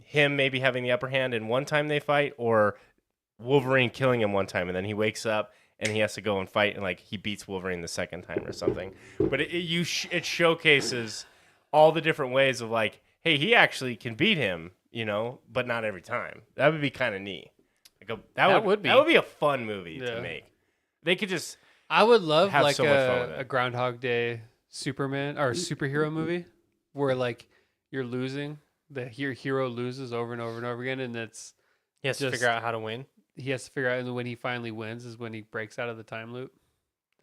him maybe having the upper hand in one time they fight, or Wolverine killing him one time and then he wakes up and he has to go and fight and like he beats Wolverine the second time or something. But it showcases all the different ways of like, hey, he actually can beat him, you know, but not every time. That would be kind of neat. Like that would be a fun movie to make. They could just I would love have like so much fun with a it. Groundhog Day Superman or superhero movie where like you're losing, your hero loses over and over and over again, and it's He has to Just- figure out how to win. he has to figure out, and when he finally wins is when he breaks out of the time loop.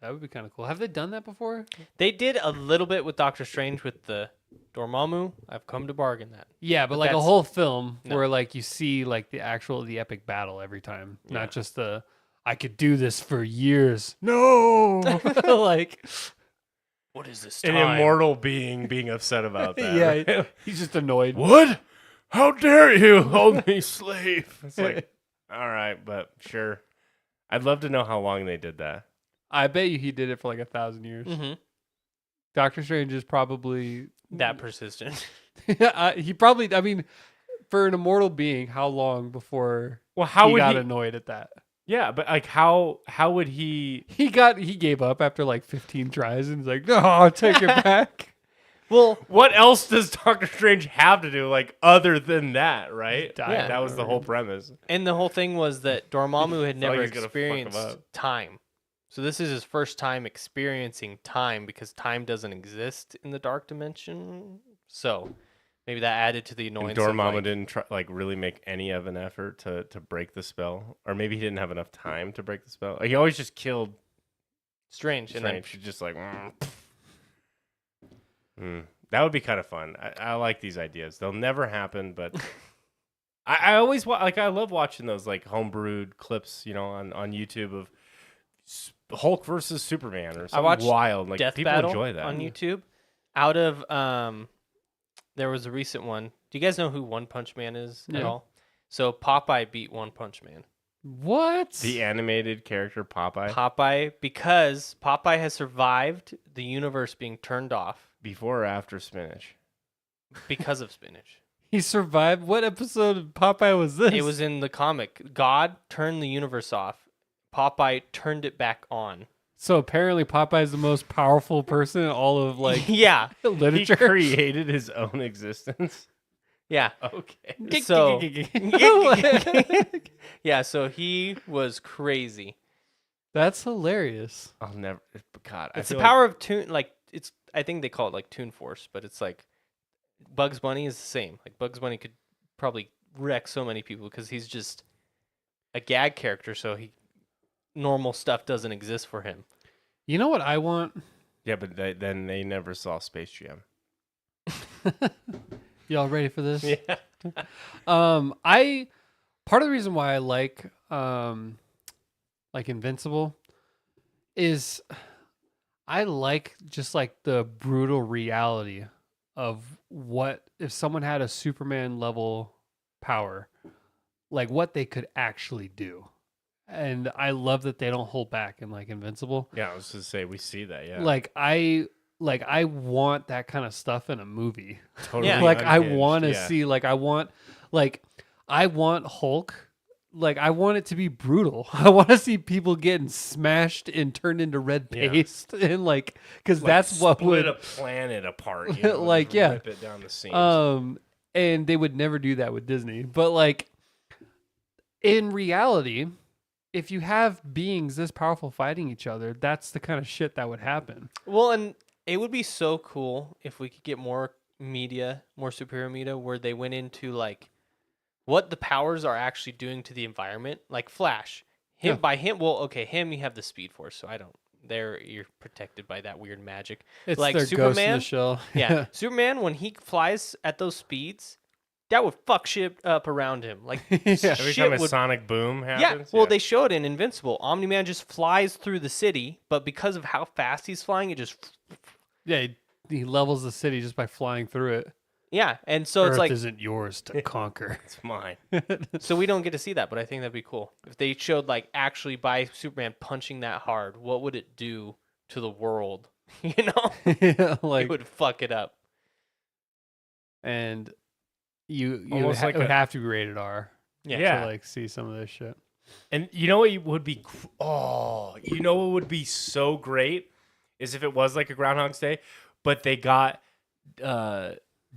That would be kind of cool. Have they done that before? They did a little bit with Doctor Strange with the Dormammu. I've come to bargain that. Yeah, but like a that's- whole film No. where like you see like the epic battle every time, Yeah. not just the I could do this for years. No, like What is this an immortal being upset about that. yeah, right? he's just annoyed. What? How dare you hold me slave? It's like, all right, but sure. I'd love to know how long they did that. I bet you he did it for like 1,000 years. Mm-hmm. Doctor Strange is probably That persistent. he probably. I mean, for an immortal being, how long before Well, how he would got he? annoyed at that? Yeah, but like, how would he? He gave up after like 15 tries and he's like, no, I'll take it back. Well, What else does Doctor Strange have to do, like, other than that, right? Die. Yeah. That was the whole premise. and the whole thing was that Dormammu had It's not like never he's gonna fuck 'em experienced up. time. So this is his first time experiencing time because time doesn't exist in the dark dimension. So maybe that added to the And annoyance. Dormammu of, like, didn't try, like, really make any of an effort to break the spell, or maybe he didn't have enough time to break the spell. Like, he always just killed Strange. And then Strange. She's just like, that would be kind of fun. I like these ideas. They'll never happen, but I always like. I love watching those like homebrewed clips, you know, on YouTube of Hulk versus Superman or something watched wild. Like Death people Battle enjoy that on YouTube. Out of there was a recent one. Do you guys know who One Punch Man is at Yeah. all? So Popeye beat One Punch Man. What? The animated character Popeye Popeye, because Popeye has survived the universe being turned off before or after spinach. because of spinach. He survived. What episode of Popeye was this? It was in the comic. God turned the universe off. Popeye turned it back on. So apparently Popeye's the most powerful person in all of like yeah. He literature. created his own existence. Yeah. Okay. So yeah, so he was crazy. That's hilarious. I'll never. God, It's I the feel power of Toon. Like it's, I think they call it like Toon Force, but it's like Bugs Bunny is the same. Like Bugs Bunny could probably wreck so many people because he's just a gag character. So normal stuff doesn't exist for him. You know what I want? Yeah, but then they never saw Space Jam. Y'all ready for this? Yeah. I part of the reason why I like Invincible is I like just like the brutal reality of what if someone had a Superman level power, like what they could actually do. And I love that they don't hold back in like Invincible. Yeah, I was to say we see that. Yeah. Like I want that kind of stuff in a movie. Totally Yeah. Like I unhinged, want to yeah. see like I want like I want Hulk. Like, I want it to be brutal. I want to see people getting smashed and turned into red Yeah. paste, and like, because Like, that's what split would a planet apart. You know, like, just yeah. rip it down the seams. And they would never do that with Disney. But like, in reality, if you have beings this powerful fighting each other, that's the kind of shit that would happen. Well, and it would be so cool if we could get more media, more superhero media, where they went into like what the powers are actually doing to the environment. Like Flash, him Yeah. by him. Well, okay, him you have the Speed Force, so I don't. You're protected by that weird magic. It's Like their ghost in Superman? the shell. Yeah, Superman when he flies at those speeds, that would fuck shit up around him. Like Yeah. Every shit time a would. sonic boom Yeah, happens. well, they showed in Invincible. Omni-Man just flies through the city, but because of how fast he's flying, it just Yeah, he levels the city just by flying through it. yeah. And so Earth it's like isn't yours to conquer. It's mine. so we don't get to see that, but I think that'd be cool if they showed like actually by Superman punching that hard. What would it do to the world? You know, Yeah, like, it would fuck it up. and you Almost like it would a- have to be rated R Yeah. to like see some of this shit. And you know what would be? You know what would be so great is if it was like a Groundhog's Day, but they got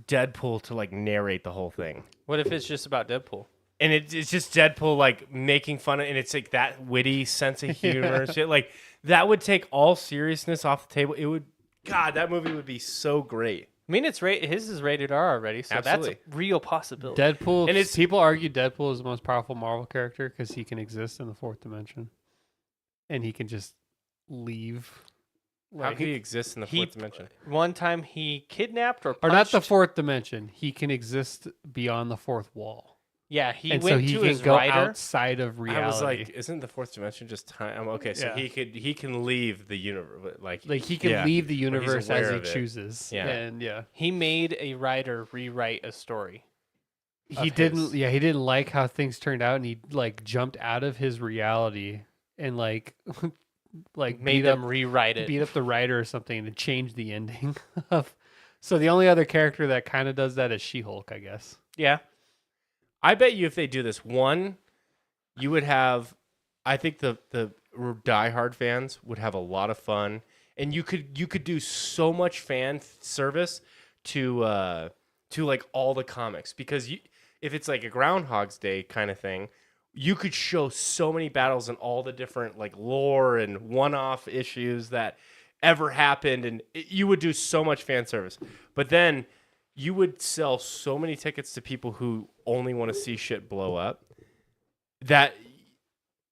Deadpool to like narrate the whole thing. What if it's just about Deadpool? And it's just Deadpool like making fun of, and it's like that witty sense of humor and shit. Like that would take all seriousness off the table. It would, God, that movie would be so great. I mean, his is rated R already, so Absolutely. that's a real possibility. Deadpool, And and it's- people argue Deadpool is the most powerful Marvel character because he can exist in the fourth dimension, and he can just leave. How Like, could he exist in the he- fourth dimension? One time he kidnapped or or not the punched- fourth dimension. He can exist beyond the fourth wall, Yeah, he and went so he to can his go rider. outside of reality. I was like, isn't the fourth dimension just time? Okay, so Yeah. he can leave the universe. Like he can yeah. leave the universe aware as he of it. chooses. Yeah. And yeah. He made a writer rewrite a story. He of didn't his. he didn't like how things turned out, and he like jumped out of his reality and like like Made beat up them rewrite it. beat up the writer or something to change the ending of. So the only other character that kind of does that is She-Hulk, I guess. Yeah. I bet you if they do this, one, you would have. I think the diehard fans would have a lot of fun, and you could do so much fan service to like all the comics, because if it's like a Groundhog's Day kind of thing, you could show so many battles and all the different like lore and one-off issues that ever happened, and you would do so much fan service. But then you would sell so many tickets to people who only want to see shit blow up that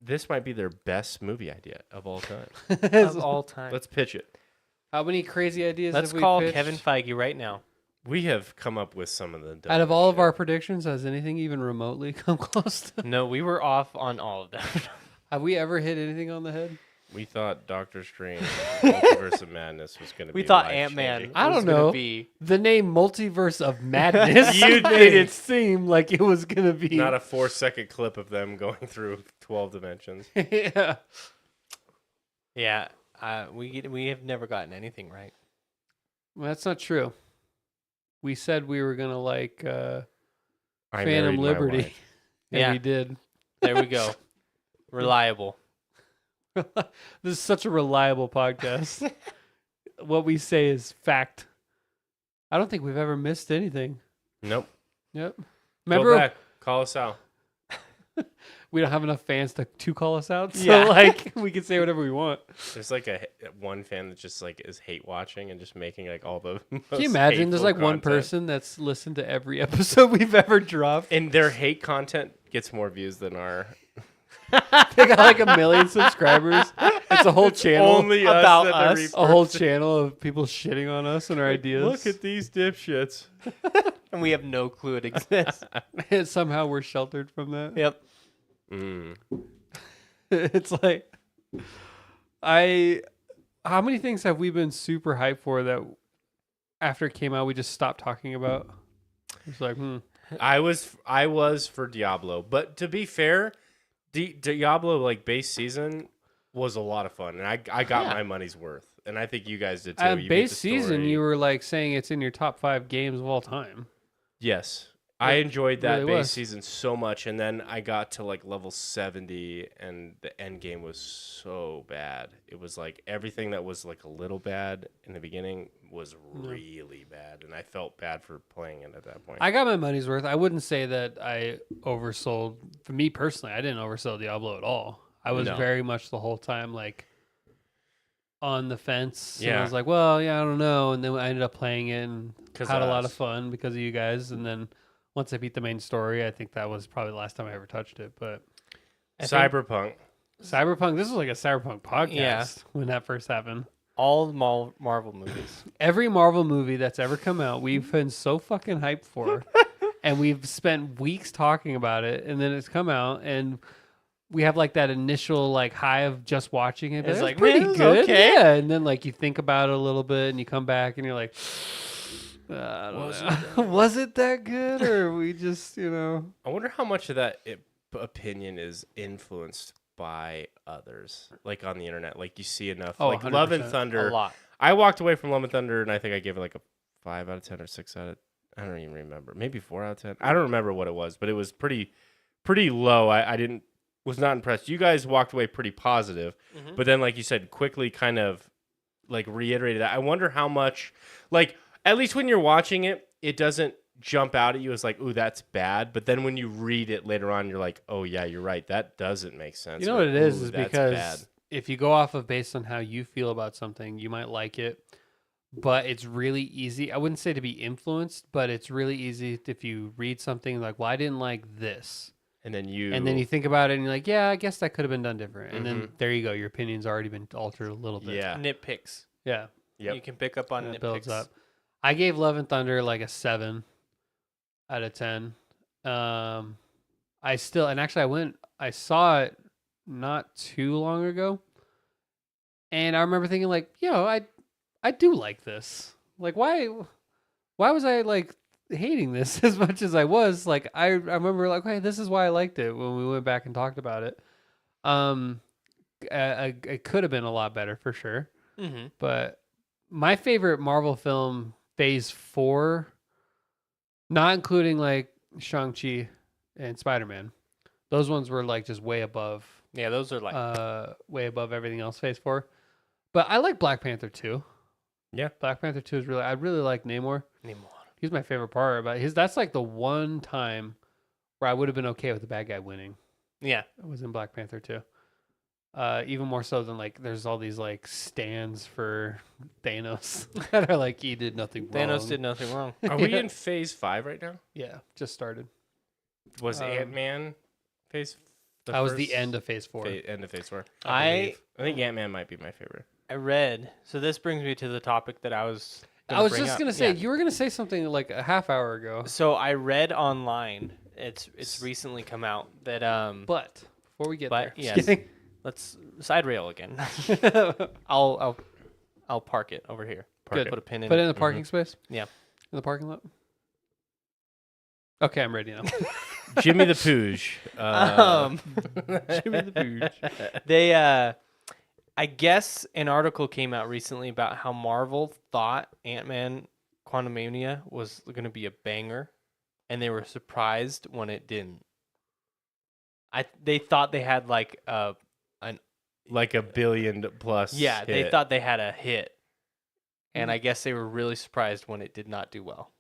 this might be their best movie idea of all time. Of all time. Let's pitch it. How many crazy ideas? Let's have we call pitched? Kevin Feige right now. We have come up with some of the Out of all of shit. our predictions, has anything even remotely come close? No, we were off on all of them. Have we ever hit anything on the head? We thought Doctor Strange, Multiverse of Madness was going to be. We thought life-changing. Ant-Man. I was don't gonna know. Be The name Multiverse of Madness You made think. it seem like it was gonna be Not a 4-second clip of them going through 12 dimensions. yeah. yeah. We have never gotten anything right. Well, that's not true. We said we were gonna like I Phantom married my Liberty, wife. and Yeah. we did. There we go. Reliable. This is such a reliable podcast. What we say is fact. I don't think we've ever missed anything. Nope. Yep. Go Remember, back. Call us out. we don't have enough fans to call us out, so Yeah. like we can say whatever we want. There's like one fan that just like is hate watching and just making like all the. Can you imagine? There's like one person that's listened to every episode we've ever dropped. and their hate content gets more views than our. They got like 1 million subscribers. It's a whole channel. Only about us. us. A whole channel of people shitting on us and our ideas. Look at these dipshits. And we have no clue it exists. And somehow we're sheltered from that. Yep. Mm. It's like how many things have we been super hyped for that after it came out we just stopped talking about? It's like, I was for Diablo, but to be fair, Diablo like base season was a lot of fun, and I got Yeah. my money's worth, and I think you guys did too. at You beat base the season story. you were like saying it's in your top 5 games of all time. Yes, I enjoyed that really base was. season so much, and then I got to like level 70, and the end game was so bad. It was like everything that was like a little bad in the beginning was really bad, and I felt bad for playing it at that point. I got my money's worth. I wouldn't say that I oversold. For me personally, I didn't oversell Diablo at all. I was No. very much the whole time like on the fence. And I Yeah. was like, well, yeah, I don't know. And then I ended up playing it and 'Cause had of a lot of us. fun because of you guys. And then once I beat the main story, I think that was probably the last time I ever touched it. But Cyberpunk. Cyberpunk, this was like a Cyberpunk podcast Yeah. when that first happened. All the Marvel movies. Every Marvel movie that's ever come out, we've been so fucking hyped for. And we've spent weeks talking about it. And then it's come out and we have like that initial like high of just watching it. It's It's like, like pretty man, it's good. okay. Yeah. And then like you think about it a little bit and you come back and you're like, I don't know. Was it that good? Or we just, I wonder how much of that opinion is influenced by others, like on the internet. Like you see enough, Oh, like Love and 100%. Thunder. A lot. I walked away from Love and Thunder, and I think I gave it like a 5 out of 10 or 6 out of. I don't even remember. Maybe 4 out of 10. I don't remember what it was, but it was pretty low. I was not impressed. You guys walked away pretty positive, Mhm. but then, like you said, quickly kind of like reiterated that. I wonder how much, like, at least when you're watching it, it doesn't jump out at you as like, ooh, that's bad. But then when you read it later on, you're like, oh yeah, you're right. That doesn't make sense. You know Or, what it is "Ooh, that's because bad." if you go off of based on how you feel about something, you might like it, but it's really easy. I wouldn't say to be influenced, but it's really easy if you read something like, well, I didn't like this. And then you think about it and you're like, yeah, I guess that could have been done different. And then there you go. Your opinion's already been altered a little bit. yeah. Nitpicks. Yeah. Yep. You can pick up on And it nitpicks. builds up. I gave Love and Thunder like a 7 out of 10. I still, and actually I saw it not too long ago. And I remember thinking like, I do like this. Like, why was I like hating this as much as I was? Like, I remember like, hey, this is why I liked it when we went back and talked about it. It could have been a lot better for sure. Mm-hmm. But my favorite Marvel film, Phase 4, not including like Shang-Chi and Spider-Man, those ones were like just way above. Yeah, those are like Way above everything else. Phase 4, but I like Black Panther 2. Yeah. Black Panther 2 is I really like Namor. He's my favorite part about that's like the one time where I would have been okay with the bad guy winning. Yeah. It was in Black Panther 2. Even more so than like there's all these like stands for Thanos that are like he did nothing wrong. Thanos did nothing wrong. Are we in phase 5 right now? Yeah, just started. Was Um, Ant-Man phase? That was the end of Phase 4. End of phase 4. I think Ant-Man might be my favorite. read. So this brings me to the topic that I was. I was bring just up. gonna say Yeah. you were gonna say something like a half hour ago, So I read online. It's recently come out that but before we get But, there, yes. just kidding. let's side rail again. I'll park it over here. Good. Put a pin in. Put it it. in the parking space. Yeah. In the parking lot. Okay, I'm ready now. Jimmy the Pooge. Jimmy the Pooge. They I guess an article came out recently about how Marvel thought Ant-Man Quantumania was going to be a banger, and they were surprised when it didn't. They thought they had like like a billion plus. yeah, they hit. thought they had a hit, and I guess they were really surprised when it did not do well.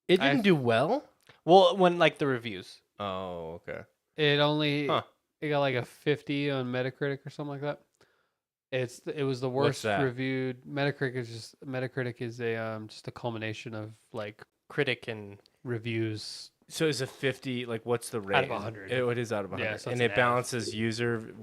it didn't do well. Well, when like the reviews. Oh, okay. It only Huh. it got like a 50 on Metacritic or something like that. It was the What's worst that? reviewed. Metacritic is a just a culmination of like Critic and reviews. So is a 50 like what's the rate? Out of 100. It is out of 100. Yeah, so and it's it an balances user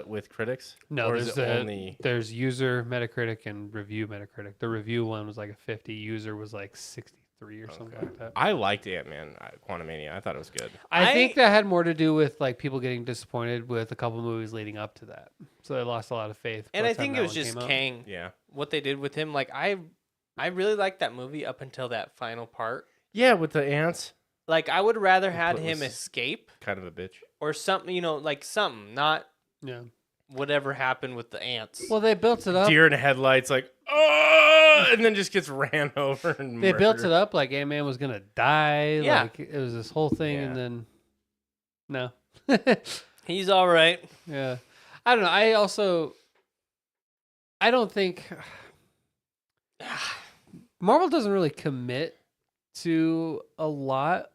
with critics? No, or is there's it only there's user Metacritic and review Metacritic. The review one was like a 50. User was like 63 or something like that. I liked Ant-Man Quantumania. I thought it was good. I think that had more to do with like people getting disappointed with a couple movies leading up to that, so they lost a lot of faith. and by I the time think that it was one just came out. Kang. Yeah. What they did with him, like I really liked that movie up until that final part. Yeah, with the ants. Like I would rather had put him was- escape Kind of a bitch. or something, like something, not Yeah. whatever happened with the ants. Well, they built it up. Deer in the headlights, like, oh! and then just gets ran over and They built murdered. it up like Ant-Man was gonna die. Yeah. Like it was this whole thing, and Yeah. then no. He's all right. Yeah. I don't know. I don't think Marvel doesn't really commit to a lot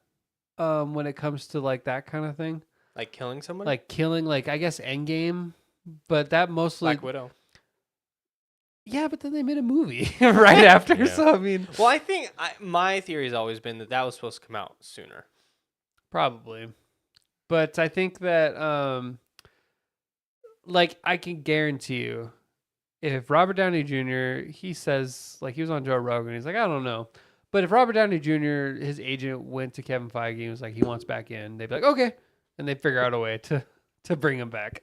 when it comes to like that kind of thing. Like killing someone? Like killing, like I guess Endgame, but that mostly Black Widow. yeah, but then they made a movie right after. Yeah. So I mean, Well, I think my theory has always been that was supposed to come out sooner. probably. But I think that like I can guarantee you if Robert Downey Jr. he says like he was on Joe Rogan, he's like, I don't know. But if Robert Downey Jr. his agent went to Kevin Feige and was like he wants back in, they'd be like, okay. And they'd figure out a way to bring him back.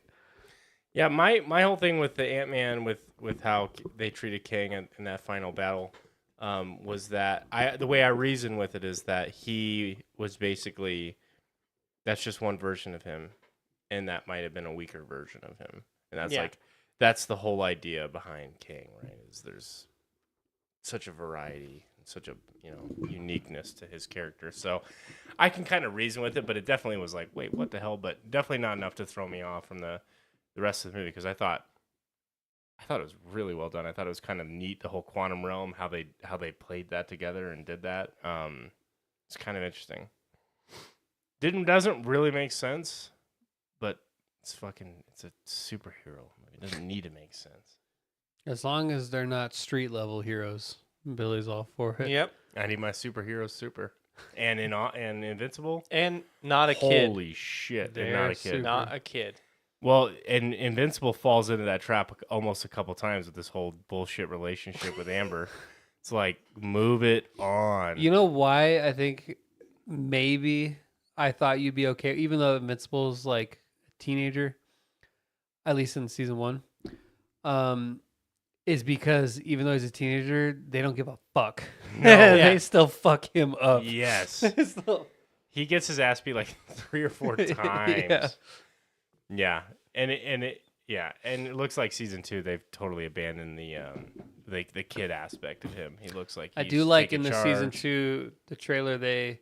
Yeah, my whole thing with the Ant-Man with how they treated King in that final battle was that the way I reason with it is that he was basically that's just one version of him, and that might have been a weaker version of him, and that's the whole idea behind King, right? Is there's such a variety, such a uniqueness to his character, so I can kind of reason with it, but it definitely was like, wait, what the hell? But definitely not enough to throw me off from the rest of the movie because I thought it was really well done. I thought it was kind of neat, the whole quantum realm, how they played that together and did that. It's kind of interesting. Doesn't really make sense, but it's a superhero movie. It doesn't need to make sense. As long as they're not street level heroes, Billy's all for it. Yep. I need my superhero super. And and Invincible. And not a kid. Holy shit! They're They're not a kid. super. Not a kid. Well, and Invincible falls into that trap almost a couple times with this whole bullshit relationship with Amber. It's like, move it on. You know why I think maybe I thought you'd be okay, even though Invincible's like a teenager, at least in season 1, is because even though he's a teenager, they don't give a fuck. No. They still fuck him up. Yes. Still- He gets his ass beat like 3 or 4 times. Yeah. And it looks like season 2 they've totally abandoned the kid aspect of him. He looks like I he's do like taking in the season charge. 2, the trailer, they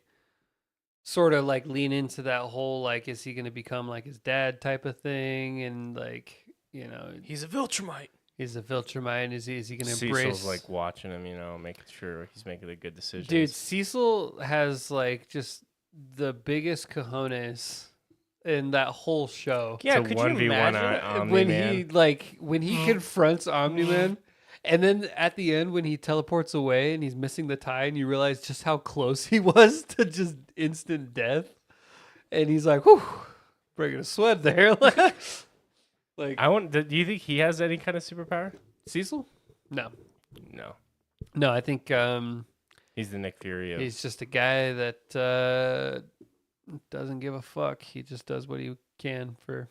sort of like lean into that whole like, is he going to become like his dad type of thing? And like, He's a Viltrumite. he's a Viltrumite. Is he going to Cecil's embrace like watching him, making sure he's making the good decisions. Dude, Cecil has like just the biggest cojones in that whole show. Yeah, It's a could you 1v1 imagine? When he confronts Omni-Man, and then at the end when he teleports away and he's missing the tie, and you realize just how close he was to just instant death, and he's like, "Whew, breaking a sweat there." Like, do you think he has any kind of superpower? Cecil? No, No. I think He's the Nick Fury of he's just a guy that doesn't give a fuck. He just does what he can for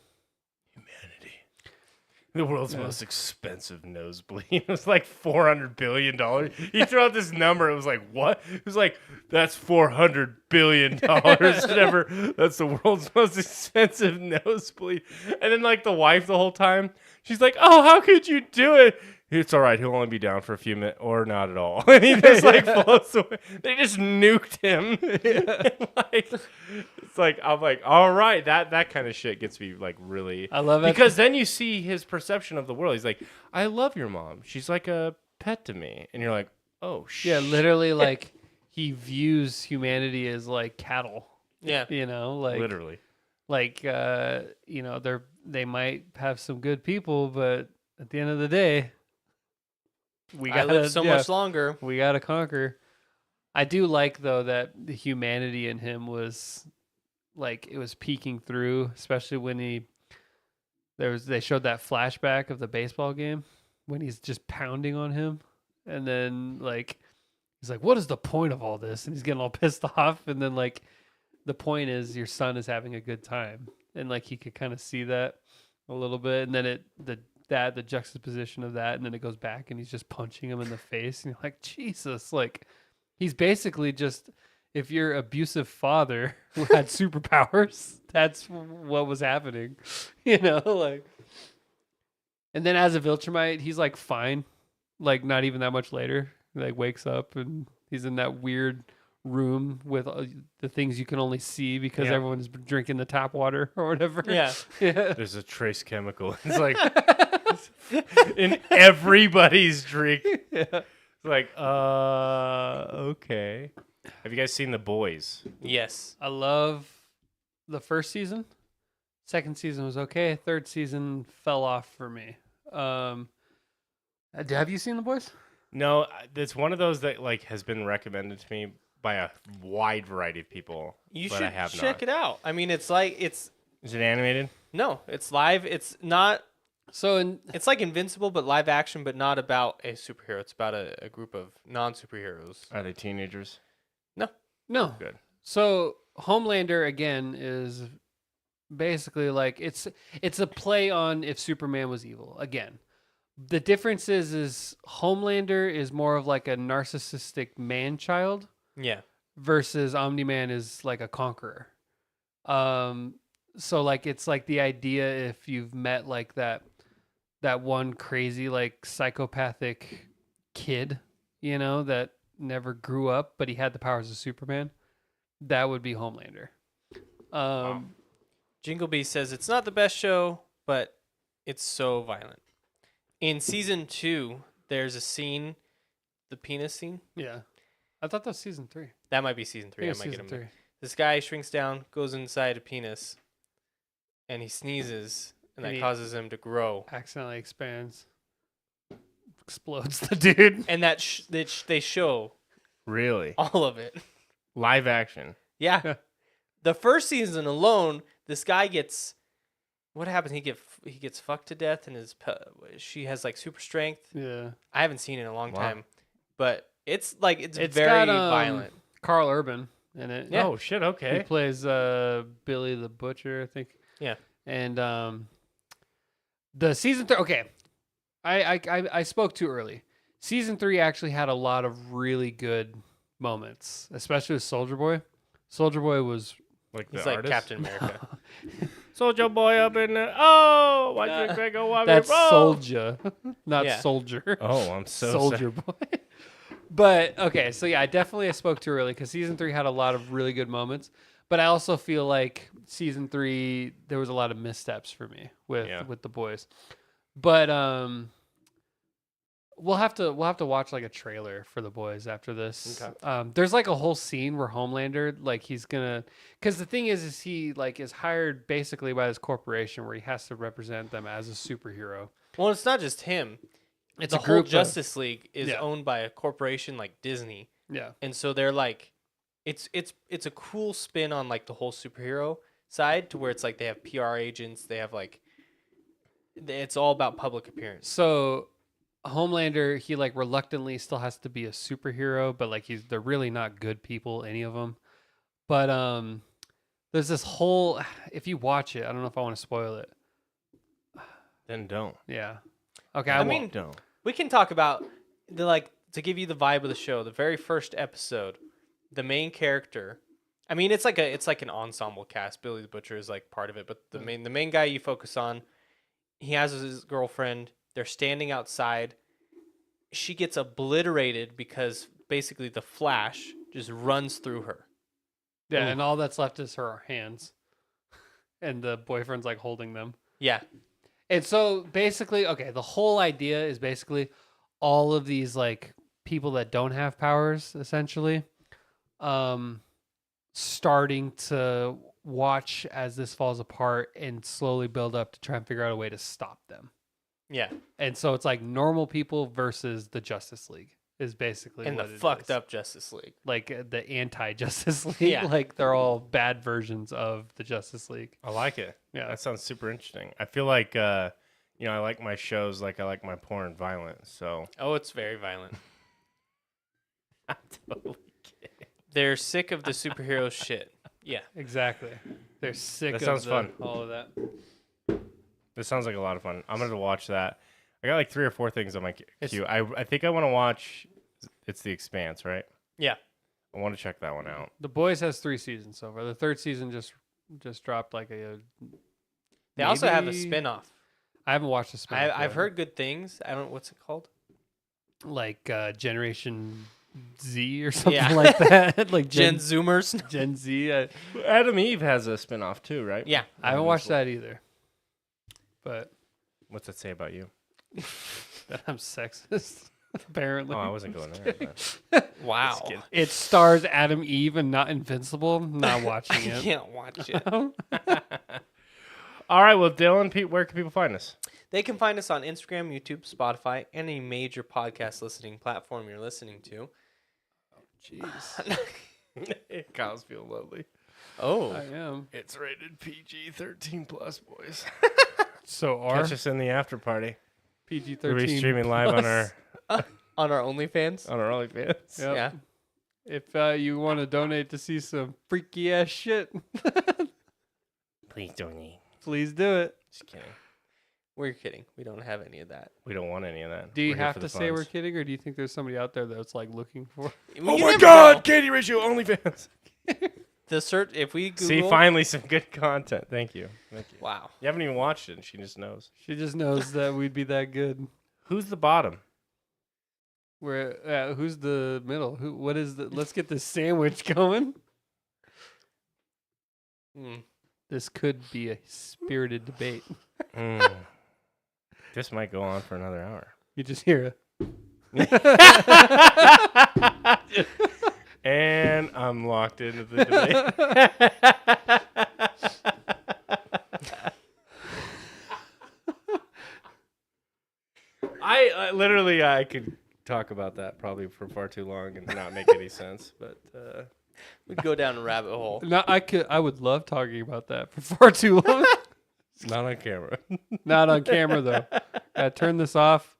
humanity. The world's most expensive nosebleed. It was like $400 billion. He threw out this number. It was like, what? It was like, that's $400 billion. Whatever. That's the world's most expensive nosebleed. And then like the wife the whole time, she's like, oh, how could you do it? It's all right. He'll only be down for a few minutes or not at all. And he just like floats away. They just nuked him. It's like, I'm like, all right. That kind of shit gets me like really. I love it. Because then you see his perception of the world. He's like, I love your mom. She's like a pet to me. And you're like, oh, shit. Yeah, literally, like, he views humanity as, like, cattle. Yeah. Like... Literally. Like, they might have some good people, but at the end of the day, I live so much longer. we got to conquer. I do like, though, that the humanity in him was, like, it was peeking through, especially when they showed that flashback of the baseball game when he's just pounding on him. And then, like, he's like, what is the point of all this? And he's getting all pissed off. And then, like, the point is your son is having a good time. And, like, he could kind of see that a little bit. And then the juxtaposition of that. And then it goes back and he's just punching him in the face. And you're like, Jesus. Like, he's basically just, if your abusive father who had superpowers, that's what was happening. Like. And then as a Viltrumite, he's, like, fine. Like, not even that much later. He like wakes up and he's in that weird room with the things you can only see because Yeah. everyone's drinking the tap water or whatever. Yeah. Yeah. There's a trace chemical. It's like in everybody's drink. Yeah. It's like, okay. Have you guys seen The Boys? Yes. I love the first season. Second season was okay. Third season fell off for me. Have you seen The Boys? No, it's one of those that like has been recommended to me by a wide variety of people. You but should I have check not. it out. I mean, it's like it's Is it animated? no, it's live. It's not. So in It's like Invincible, but live action, but not about a superhero. It's about a group of non-superheroes. Are they teenagers? no. Good. So Homelander again is basically like it's a play on if Superman was evil again. The difference is Homelander is more of like a narcissistic man-child Yeah. versus Omni-Man is like a conqueror. So like it's like the idea if you've met like that one crazy like psychopathic kid, you know, that never grew up but he had the powers of Superman, that would be Homelander. Jingle Bee says it's not the best show, but it's so violent. In season 2, there's a scene, the penis scene. Yeah. I thought that was season 3. That might be season 3. I It's might get season him. 3. This guy shrinks down, goes inside a penis, and he sneezes, and And that he- causes him to grow. Accidentally expands. Explodes the dude. And that they show Really? all of it. Live action. Yeah. Yeah. The first season alone, this guy gets what happens? He gets fucked to death, and she has like super strength. Yeah. I haven't seen it in a long Wow. time, but it's very got, violent. Carl Urban in it. Yeah. Oh shit. He Okay. plays Billy the Butcher, I think. Yeah. And the season 3. Okay, I spoke too early. Season 3 actually had a lot of really good moments, especially with Soldier Boy. Soldier Boy was Like the He's like artist? Captain America. Soldier Boy up in there. Oh, why you think go over? that's Oh. Soldier, not Yeah. Soldier. Oh, I'm so Soldier Boy. But okay, so yeah, I definitely spoke too early because season 3 had a lot of really good moments. But I also feel like season 3 there was a lot of missteps for me with the boys. But we'll have to watch like a trailer for the boys after this. Okay. There's like a whole scene where Homelander like he's gonna because the thing is he like is hired basically by this corporation where he has to represent them as a superhero. Well, it's not just him. It's The a whole group of- Justice League is Yeah. owned by a corporation like Disney, Yeah. and so they're like, it's a cool spin on like the whole superhero side to where it's like they have PR agents, they have like, it's all about public appearance. So Homelander, he like reluctantly still has to be a superhero, but like they're really not good people, any of them. But there's this whole if you watch it, I don't know if I want to spoil it. Then don't. Yeah. Okay, I I mean, won't. Don't. We can talk about to give you the vibe of the show. The very first episode, the main character. I mean, it's like an ensemble cast. Billy the Butcher is like part of it, but the main guy you focus on, he has his girlfriend. They're standing outside. She gets obliterated because basically the Flash just runs through her. Yeah, and all that's left is her hands. And the boyfriend's like holding them. Yeah. And so basically, okay, the whole idea is basically all of these like people that don't have powers essentially starting to watch as this falls apart and slowly build up to try and figure out a way to stop them. Yeah. And so it's like normal people versus the Justice League is basically And the what it fucked is. up Justice League. Like the anti-Justice League. Yeah. Like they're all bad versions of the Justice League. I like it. Yeah. That sounds super interesting. I feel like I like my shows like I like my porn violent. So Oh, it's very violent. I'm totally kidding. They're sick of the superhero shit. Yeah. Exactly. They're sick That of sounds fun. all of that. This sounds like a lot of fun. I'm gonna watch that. I got like 3 or 4 things on my It's- queue. I think I want to watch. It's The Expanse, right? Yeah. I want to check that one out. The Boys has 3 seasons so far. The 3rd season just dropped like a. They also have a maybe- spin-off. I haven't watched the spin. I've heard good things. I don't know what's it called. like Generation Z or something Yeah. like that. Like Gen Zoomers. Gen Z. Adam Eve has a spinoff too, right? Yeah. I haven't watched that either. But What's that say about you? that I'm sexist, apparently. Oh, I wasn't going there. But Wow. It stars Adam Eve and not Invincible. Not I watching it. can't watch it. all right, well, Dylan, Pete, where can people find us? They can find us on Instagram, YouTube, Spotify, any major podcast listening platform you're listening to. Jeez. Kyle's feeling lovely. Oh. I am. It's rated PG 13 plus, boys. So R Catch us in the after party. PG-13. We'll be streaming live on our On our OnlyFans? OnlyFans. Yep. Yeah. If you want to donate to see some freaky ass shit, Please donate. please do it. Just kidding. We're kidding. We don't have any of that. We don't want any of that. Do you We're here have for to the say we're funds. kidding, or do you think there's somebody out there that's like looking for? Oh You my never God, know. Katie Ratio OnlyFans. The search, if we Google. See, finally some good content. Thank you. Thank you. Wow. You haven't even watched it, and she just knows. She just knows that we'd be that good. Who's the bottom? Who's the middle? What is the? Let's get this sandwich going. Mm. This could be a spirited debate. Mm. This might go on for another hour. You just hear And I'm locked into the debate. I literally I could talk about that probably for far too long and not make any sense, but We'd go down a rabbit hole. No, I would love talking about that for far too long. not on camera. Not on camera though. Gotta turn this off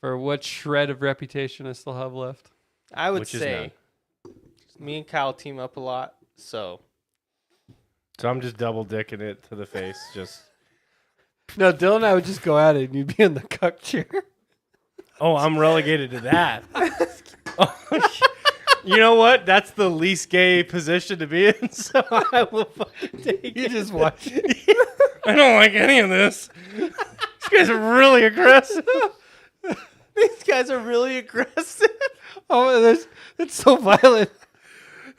for what shred of reputation I still have left. I would Which is say me and Kyle team up a lot, so So I'm just double dicking it to the face. Just No, Dylan and I would just go at it and you'd be in the cuck chair. oh, I'm relegated to that. You know what? That's the least gay position to be in. So I will fucking take You it. just watch it. I don't like any of this. These guys are really aggressive. these guys are really aggressive. Oh, it's so violent.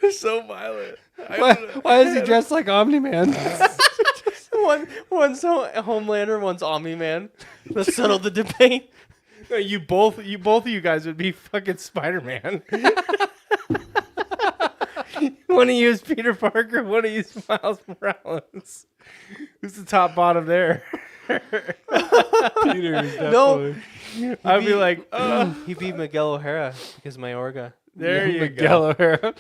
They're so violent. Why is he dressed like Omni-Man? One's Homelander, one's Omni-Man. Let's settle the debate. No, both of you guys would be fucking Spider-Man. One of you is Peter Parker. One of you is Miles Morales. Who's the top bottom there? Peter is No. definitely. I'd be like, He'd be Miguel O'Hara because Mayorga. there you Miguel go. O'Hara.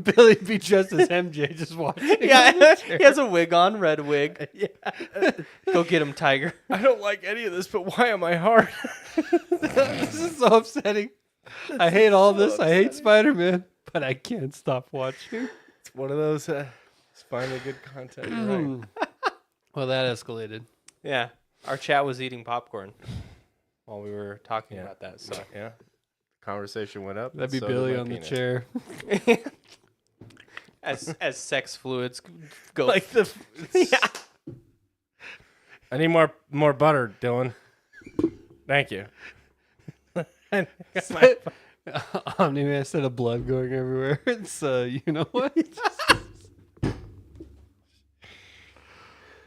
Billy be dressed as MJ, just watching. Yeah, he has a wig on, red wig. Yeah. Go get him, Tiger. I don't like any of this, but why am I hard? This is so upsetting. I hate all this. I hate Spider-Man, but I can't stop watching. It's one of those. It's finally good content. You're right. Well, that escalated. Yeah, our chat was eating popcorn while we were talking Yeah. about that. So Yeah. Conversation went up. That'd be so did Billy my on the penis. chair. as sex fluids go, Like the. yeah. I need more butter, Dylan. Thank you. Omni-Man instead of blood going everywhere. It's you know what?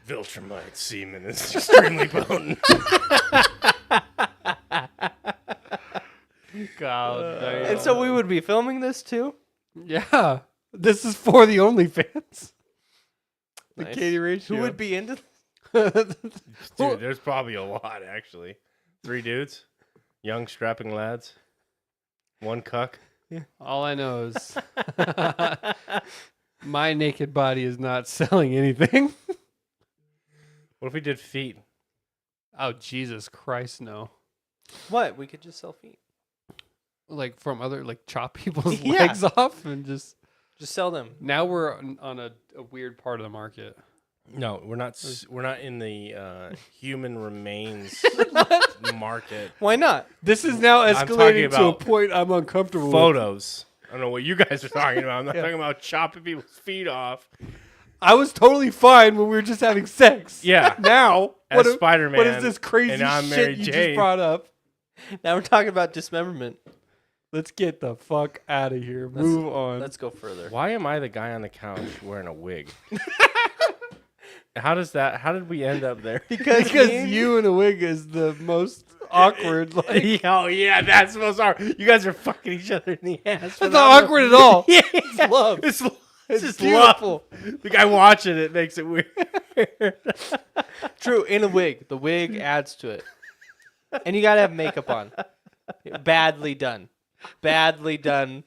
Viltrumite semen is extremely potent. God, And so we would be filming this too. yeah, this is for the OnlyFans. The Nice. Katie ratio. Who would be into? Dude, there's probably a lot, actually. 3 dudes. Young, strapping lads. 1 cuck. All I know is my naked body is not selling anything. What if we did feet? Oh, Jesus Christ, no. What? We could just sell feet. Like from other, like chop people's Yeah. legs off and just. Just sell them. Now we're on a weird part of the market. No, we're not. We're not in the human remains market. Why not? This is now I'm talking escalating to a about point I'm uncomfortable with. Photos. I don't know what you guys are talking about. I'm not talking about chopping people's feet off. I was totally fine when we were just having sex. Yeah. Now, As what Spider-Man, what is this crazy and I'm shit Mary you Jane. just brought up? Now we're talking about dismemberment. Let's get the fuck out of here. Move on. Let's go further. Why am I the guy on the couch wearing a wig? How did we end up there? Because you in a wig is the most awkward. Like, Oh yeah, that's most awkward. You guys are fucking each other in the ass. that's not awkward at all. Yeah, It's love. It's just beautiful. love. The guy watching it makes it weird. True, in a wig. The wig adds to it. And you gotta have makeup on. Badly done. Badly done.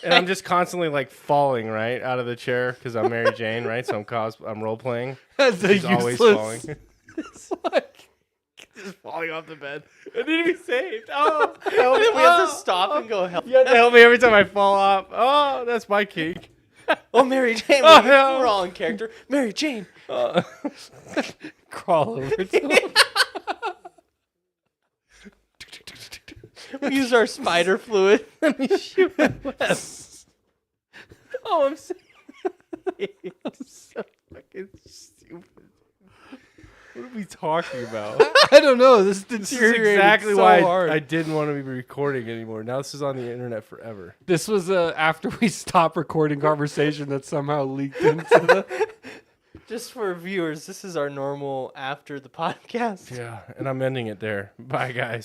And I'm just constantly like falling right out of the chair because I'm Mary Jane, right? So I'm role playing. That's a She's always useless. falling. It's like just falling off the bed. I need to be saved. Oh, help me. We have to stop and go help. You have to help me every time I fall off. Oh, that's my kink. Oh, Mary Jane. Oh, we're, no. we're all in character. Mary Jane. Crawl over to him. We use our spider fluid. Let me shoot my web. Oh, I'm so fucking stupid. What are we talking about? I don't know. This This is deteriorated exactly so why hard. I didn't want to be recording anymore. Now this is on the internet forever. This was after we stopped recording conversation that somehow leaked into the. Just for viewers, this is our normal after the podcast. Yeah, and I'm ending it there. Bye, guys.